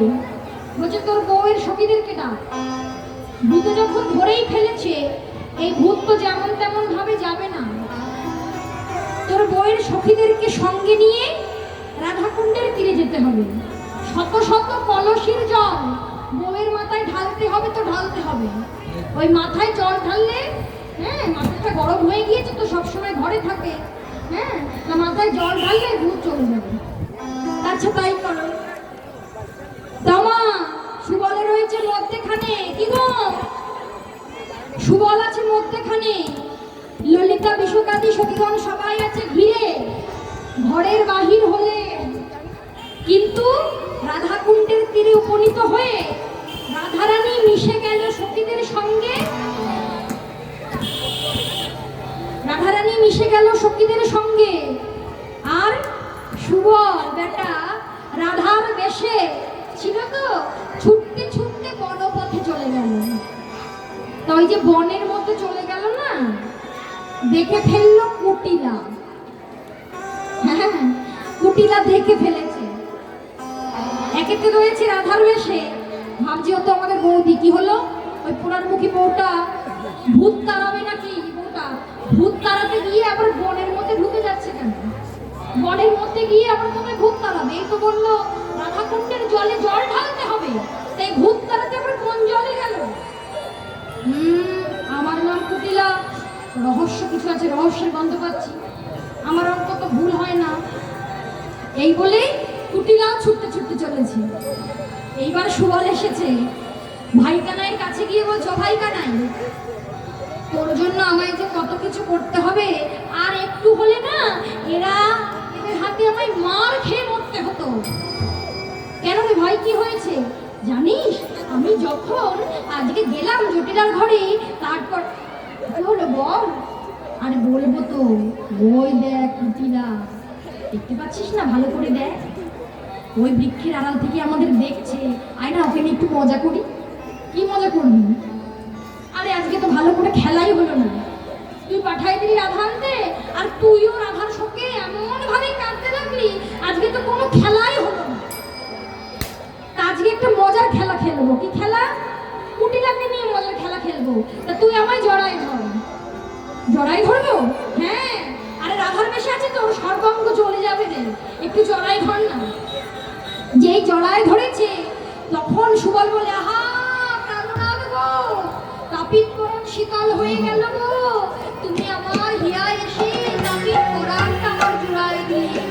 বলছে তোর বউয়ের সখীদেরকে ডাক। ভূত যখন ধরেই ফেলেছে, এই ভূত তো যেমন তেমন ভাবে যাবে না। তোর বউয়ের সখীদেরকে সঙ্গে নিয়ে রাধাকুণ্ডের তীরে যেতে হবে। শত শত কলসির জল বউয়ের মাথায় ঢালতে হবে, তো ঢালতে হবে। ওই মাথায় জল ঢাললে, হ্যাঁ, মাথাটা গরম হয়ে গিয়েছে তো, সবসময় ঘরে থাকে, হ্যাঁ, না মাথায় জল ঢাললে ভূত চলে যাবে। আচ্ছা তাই করো। দামা সুবলে রয়েছে মধ্যেখানে। কি গো, সুবল আছে মধ্যেখানে, ললিতা বিশ্বকাদি সতীগণ সবাই আছে ঘিরে, ঘরের বাহির হলে। কিন্তু রাধাকুণ্ডের তীরে উপনীত হয়ে রাধারানী মিশে গেল সখীদের সঙ্গে। রাধারানী মিশে গেল সখীদের সঙ্গে। আর সুবল বেটা রাধার বেশে ছিল তো, ছুটতে ছুটতে বনপথে চলে গেল। তা ওই যে বনের মধ্যে চলে গেল না, দেখে ফেললো কুটিলা। হ্যাঁ, কুটিলা দেখে ফেলেছে। একেতে রয়েছে রাধার বেশে, ভাবছি ও তো আমাদের বৌদি। কি হলো, ওই পোড়ারমুখী বউটা ভূত তাড়াবে নাকি? বউটা ভূত তাড়াতে গিয়ে আবার বনের মধ্যে ঢুকে যাচ্ছে কেন? বনের মধ্যে গিয়ে আবার তোমায় ভূত তাড়াবে? এই তো বললো রাধাকুণ্ডের জলে জল ঢালতে হবে, তাই ভূত তাড়াতে আবার কোন জলে গেল? আমার নাম কুটিলা, রহস্য কিছু আছে, রহস্যের গন্ধ পাচ্ছি, আমার অন্তত ভুল হয় না। এই বলে কুটিলা ছুটতে ছুটতে চলেছে। এইবার সুবল এসেছে, ভাই কানাইয়ের কাছে গিয়ে বলছো, ভাই কানাই তোর জন্য আমায় যে কত কিছু করতে হবে, আর একটু হলে না এদের হাতে আমায় মার খেয়ে মরতে হতো। কেন রে ভাই, কি হয়েছে জানিস? আমি যখন আজকে গেলাম জটিলার ঘরে, তারপর কি হলো বল? আরে বলবো তো, ওই দেখ কুটিলা, দেখতে পাচ্ছিস না? ভালো করে দেখ, ওই বৃক্ষের আড়াল থেকে আমাদের দেখছে। আয় না, ওকে নিয়ে একটু মজা করি। কি মজা করবি? আরে আজকে তো ভালো করে খেলাই হলো না, তুই পাঠাই দিলি রাধা আনতে, আর তুইও রাধার সঙ্গে এমন ভাবে কাঁদতে লাগলি, আজকে তো কোনো খেলাই হলো না। তা আজকে একটা মজার খেলা খেলবো। কি খেলা? কুটিলাকে নিয়ে মজার খেলা খেলবো। তা তুই আমায় জড়াই ধর। জড়াই ধরবো? হ্যাঁ, আরে রাধার বেশে আছে তোর সর্বাঙ্গ চলে যাবে রে, একটু জড়াই ধর না। যেই জড়াই ধরেছে, তখন সুবল বলে, আহা প্রাণনাথ গো, তাপিত পরাণ শীতল হয়ে গেল গো, তুমি আমার হিয়া এসে তাপিত পরাণটা আমার জুড়াই দিলে।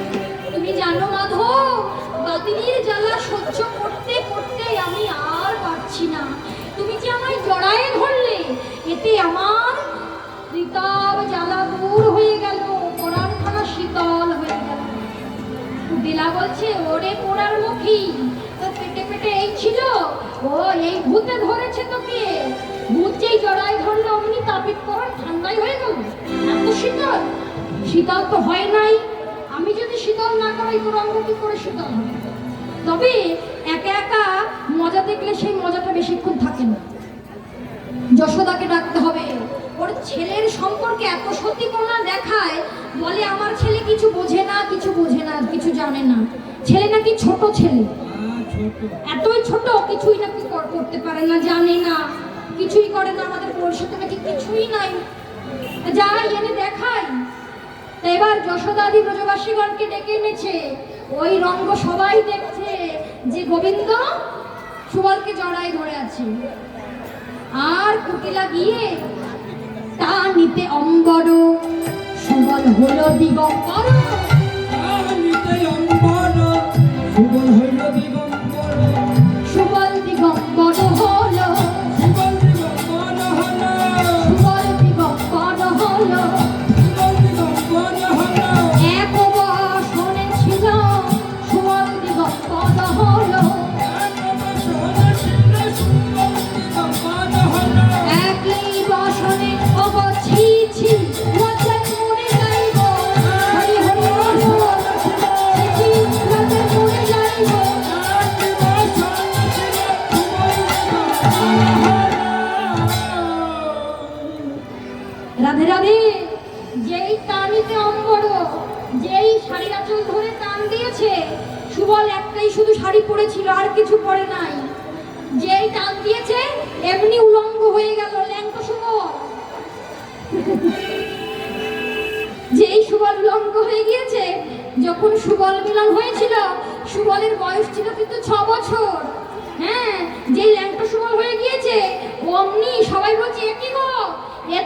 তুমি জানো মাধব, বাতিনির জ্বালা সহ্য করতে করতে আমি আর পারছি না। তুমি যে আমায় জড়ায় ধরলে, এতে আমার ঋতাব জ্বালা দূর হয়ে গেল, পরাণখানা শীতল হয়ে গেল। কুটিলা বলছে, ওরে পোড়ার মুখী, তোর পেটে পেটে এই ছিল? ও এই ভূতে ধরেছে তোকে। ভূত যেই জড়ায় ধরলো, অমনি তাপিত পরাণ ঠান্ডাই হয়ে গেল। এত শীতল? শীতল তো হয় নাই। আমি যদি শীতল না করাই, তোর অঙ্গ কি করে শীতল হবে? তবে একা একা মজা দেখলে সেই মজাটা বেশিক্ষণ থাকে না। যশোদাকে ডাকতে হবে। ওর ছেলের সম্পর্কে এত সত্যিপনা দেখায়, বলে আমার ছেলে কিছু বোঝে না, কিছু বোঝে না, কিছু জানে না। ছেলে নাকি ছোট ছেলে, এতই ছোট, কিছুই নাকি করতে পারে না, জানে না, কিছুই করে না, আমাদের পরিষদে নাকি কিছুই নাই। যাই এনে দেখাই। এবার যশোদাদি ব্রজবাসীগণকে ডেকে এনেছে। ওই রঙ্গ সবাই দেখছে যে গোবিন্দ সুবলকে জড়ায় ধরে আছে। আর কুটিলা গিয়ে তা নিতে অম্বর, সুবল হলো দিগম্বর। সুবল হইল দিগম্বর, সুবল দিগম্বর হলো, সুবল দিগম্বর হলো, সুবল দিগম্বর হলো। এক বসনে ছিল সুবল দিগম্বর হলো, একই বসনে অবছিছি রাজার মনে যাইব, হরি হরি বসন ছি ছি রাজার মনে যাইব। রাধে রাধে। যেই টানিতে অম্বর, যেই শাড়ির আঁচল ধরে টান দিয়েছে, সুবল একটাই শুধু শাড়ি পরেছিল, আর কিছু পরে নাই। যেই টান দিয়েছে এমনি উলঙ্গ হয়ে গেল, ল্যাংটা সুবল। যেই সুবল উলঙ্গ হয়ে গিয়েছে, যখন সুবল মিলন হয়েছিল সুবলের বয়স ছিল কিন্তু 6 বছর। হ্যাঁ, যেই ল্যাংটা সুবল হয়ে গিয়েছে অমনি সবাই বলছে, এ কি গো, এ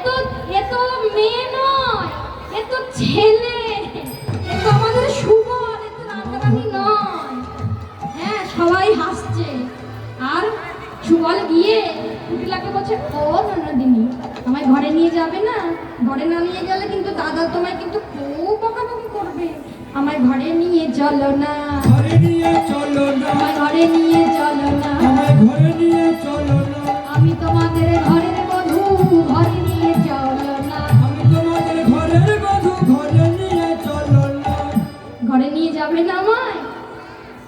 তো মেয়ে নয়, এ তো ছেলে, এ তো আমাদের সুবল, এ তো রাধারানী নয়। হ্যাঁ, সবাই হাসছে। আর সুবল গিয়ে কুটিলাকে বলছে, ও ননদিনী, আমায় ঘরে নিয়ে যাবে না? ঘরে না নিয়ে গেলে কিন্তু দাদা তোমায় কিন্তু খুব বকাবকি করবে। আমায় ঘরে নিয়ে চলো না, ঘরে নিয়ে চলো না, আমায় ঘরে নিয়ে চলো না, আমায় ঘরে নিয়ে চলো না, আমি তোমাদের ঘরের বধূ, ঘরে নিয়ে চলো না, আমি তোমাদের ঘরের বধূ, ঘরে নিয়ে চলো না। ঘরে নিয়ে যাবে না আমায়?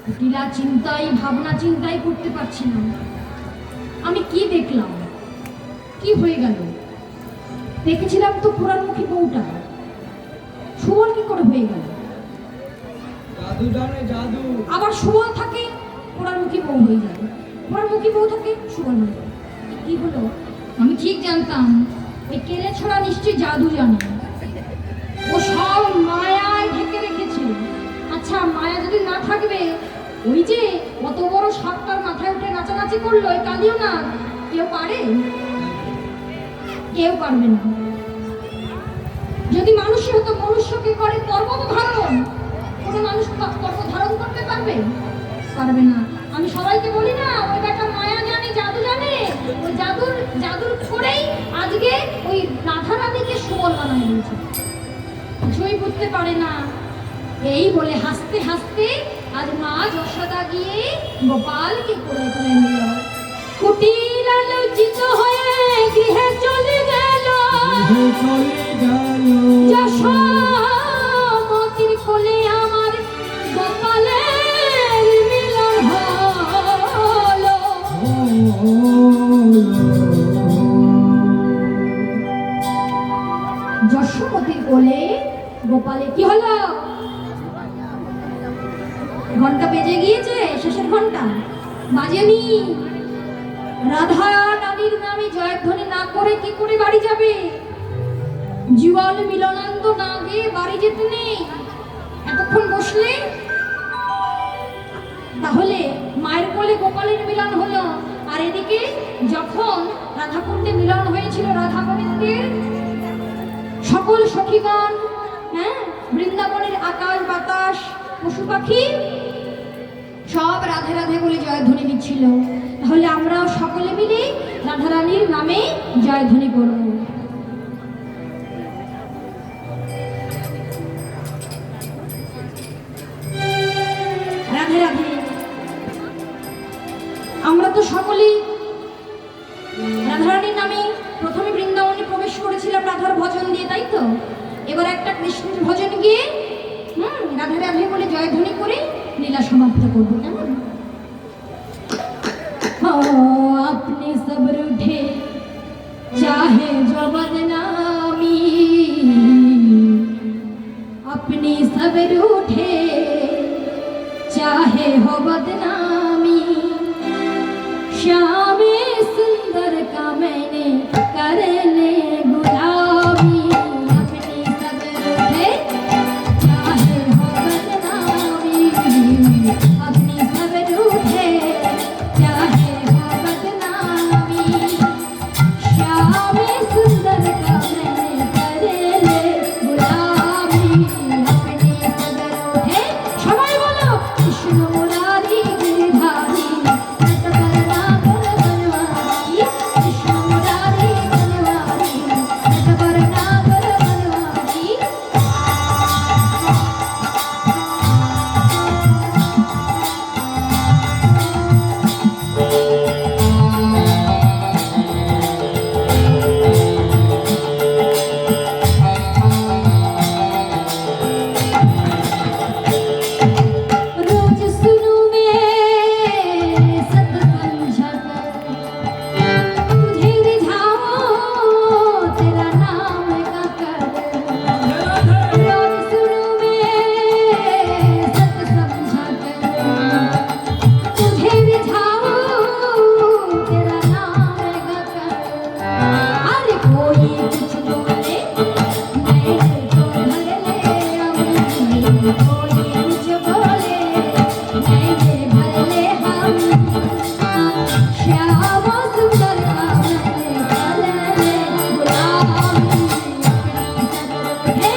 কুটিলা চিন্তায়, ভাবনা চিন্তাই করতে পারছি না। আমি কি দেখলাম, কি হয়ে গেল? দেখেছিলাম তো পুরাণমুখী বউটা, সুবল কি করে হয়ে গেল? জাদু জানে জাদু। আবার সুবল থাকে, পুরাণমুখী বউ হয়ে যাবে, পুরাণমুখী বউ থাকে, সুবল হয়ে যাবে। কি হলো? আমি ঠিক জানতাম ওই কেলে ছড়া নিশ্চয়ই জাদু জানে, ও সব মায়ায় ঢেকে রেখেছে। আচ্ছা, মায়া যদি না থাকবে, ওই যে অত বড় সাপটার মাথায় উঠে নাচানাচি করলো ওই কালিও না, কেউ পারে? কেউ পারবে না। যদি মানুষই হতো, মনুষ্যকে করে পর্বত ধারণ, কোনো মানুষ পর্বত ধারণ করতে পারবে? পারবে না। আমি সবাইকে বলি না, ওই একটা মায়া জানে, জাদু জানে, ওই জাদুর করেই আজকে ওই রাধা রানীকে সুবল বানানো হয়েছে। কিছুই বুঝতে পারে না। এই বলে হাসতে হাসতে আজ মা যশোদা গিয়ে গোপালকে কোলে তুলে নিল। কুটিল লজ্জিত হয়ে গৃহে চলে গেল, চলে গেল যশোমতির কোলে আমার গোপালের মিলন হলো। যশোমতির কোলে গোপালে কি হলো? ঘন্টা বেজে গিয়েছে, শেষের ঘন্টা বাজেনি। রাধা রানীর নামে জয়ধ্বনি না করে কি করে বাড়ি যাবে? যুগল মিলনানন্দ না গিয়ে বাড়ি যেতে নেই। এতক্ষণ বসলে তাহলে মায়ের কোলে গোপালের মিলন হলো, আর এদিকে যখন রাধাকুণ্ডে মিলন হয়েছিল রাধা গোবিন্দের, সকল সখীগণ, হ্যাঁ, বৃন্দাবনের আকাশ বাতাস পশু পাখি সব রাধে রাধে বলে জয়ধ্বনি দিচ্ছিল। তাহলে আমরাও সকলে মিলে রাধারানীর নামে জয়ধ্বনি করব। রাধে রাধে। আমরা তো সকলেই রাধারানীর নামে প্রথমে বৃন্দাবনে প্রবেশ করেছিলাম রাধার ভজন দিয়ে, তাই তো? এবার একটা কৃষ্ণের ভজন গিয়ে রাধে রাধে বলে জয়ধ্বনি করে লীলা সমাপ্ত করবো, কেমন? আপনি সব রুঠে চাহে जो बदनामी, अपनी सब रूठे चाहे हो बदनामी, श्याम सुंदर का मैंने कर ले गुलामी, अपनी सब रूठे चाहे हो बदनामी, अपनी सब रूठे चाहे हो बदनामी, श्याम सुंदर का मैंने कर ले गुलामी, अपनी सब रूठे। সবাই বলো, কৃষ্ণ মুরারি গিরিধারী, রত করনা বল বনবাসী, কৃষ্ণ মুরারি বনবাসী, রত করনা বল বনবাসী। कोई कुछ बोले मैं तो भर ले हम कोई कुछ बोले मैं भर ले हम श्याम सुंदर का मैंने भर ले गुलाम हे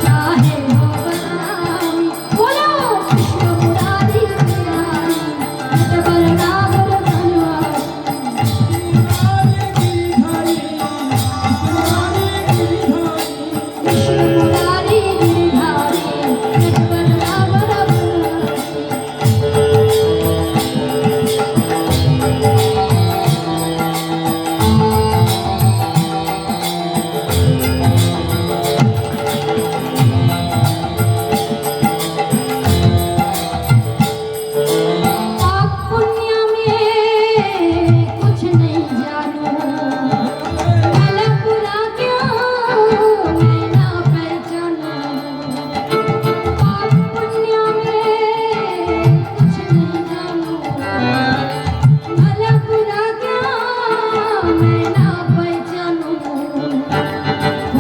चाहे हो बदनामी बोलो कृष्ण मुरारी बिहारी बलराम कृष्ण मुरारी गिरधारी बलराम पाप पुण्य में कुछ नहीं जानू भला बुरा क्या मैं ना पहचानू पाप पुण्य में कुछ नहीं जानू भला बुरा क्या मैं ना पहचानू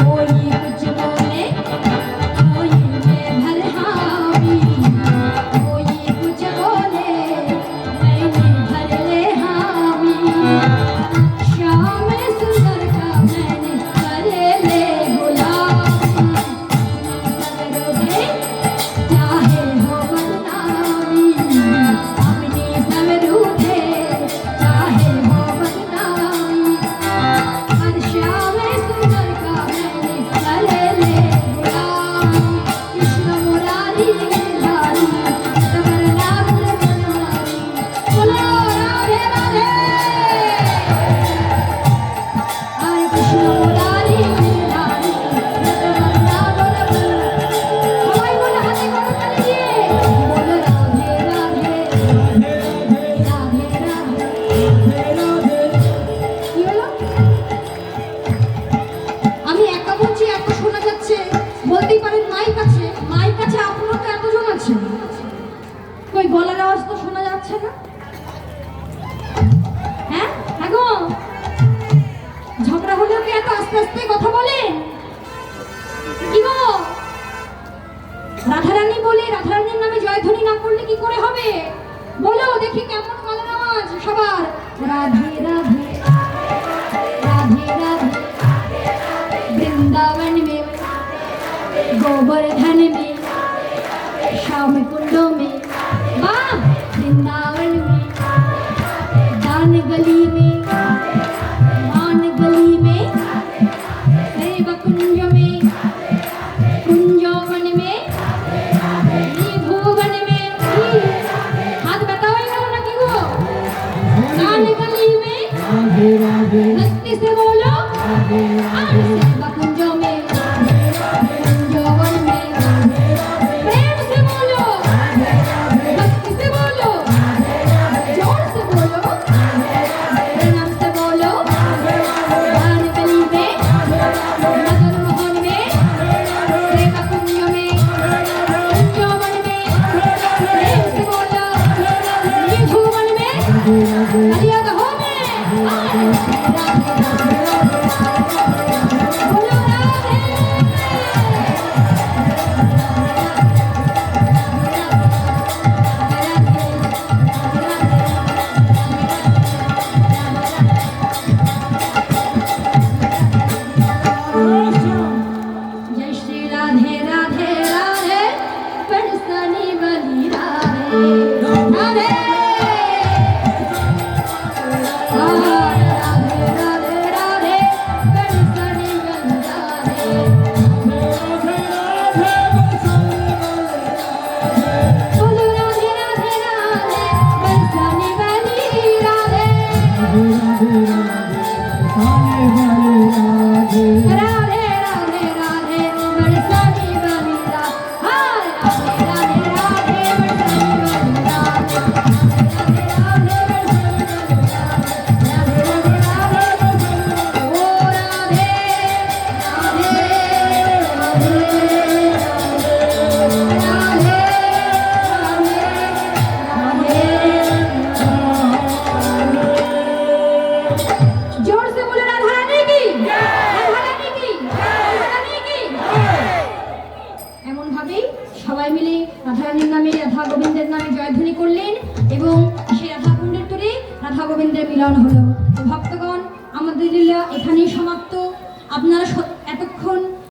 कोई कुछ बोले कोई मैं भर हामी कोई कुछ बोले मैंने भर ले हामी श्याम सुंदर का मैंने भर ले गुलाम करोगे चाहे हो बदनामी अपनी सब रूठे चाहे हो बदनामी पर श्याम सुंदर का मैंने भर ले गुलाम कृष्ण मुरारी गिरधारी बलराम बनवारी बोलो राधे राधे हरे कृष्ण मुरारी गिरधारी बलराम बनवारी सबाई बोलो हाथी को पकड़ लीजिए बोलो राधे राधे राधे राधे কি হলো আমি একা বলছি এত শোনা যাচ্ছে বলতেই পারেন মাইক আছে আপনারা তো এতজন আছেন কই গলার আওয়াজ তো শোনা যাচ্ছে না হ্যাঁ গো ঝগড়া হলেও কি এত আস্তে আস্তে কথা বলেন কি গো রাধারানী বলে রাধারানীর নামে জয়ধ্বনি না করলে কি করে হবে বলো দেখি কেমন গলার আওয়াজ সবার রাধে রাধে राधे राधे वृंदावन में गोवर्धन में श्याम कुंडों में वाह वृंदावन में दान गली में मान गली में सेवा कुंज में कुंजवन में भुवन में हाथ बताओ ना कि वो दान गली में राधे राधे भक्ति से बोलो राधे राधे सेवा कुंजों में कुंजवन में प्रेम से बोलो भक्ति से बोलो जोर से बोलो प्रणाम से बोलो दान गली में मदन मोहन में सेवा कुंज में कुंजवन में प्रेम से बोलो भुवन में राधे राधे मर्यादा हो में राधे राधे এবং সেই রাধাকুণ্ডের তীরে রাধা গোবিন্দের মিলন হলো। ভক্তগণ, আমাদের লীলা এখানেই সমাপ্ত। আপনারা সত্য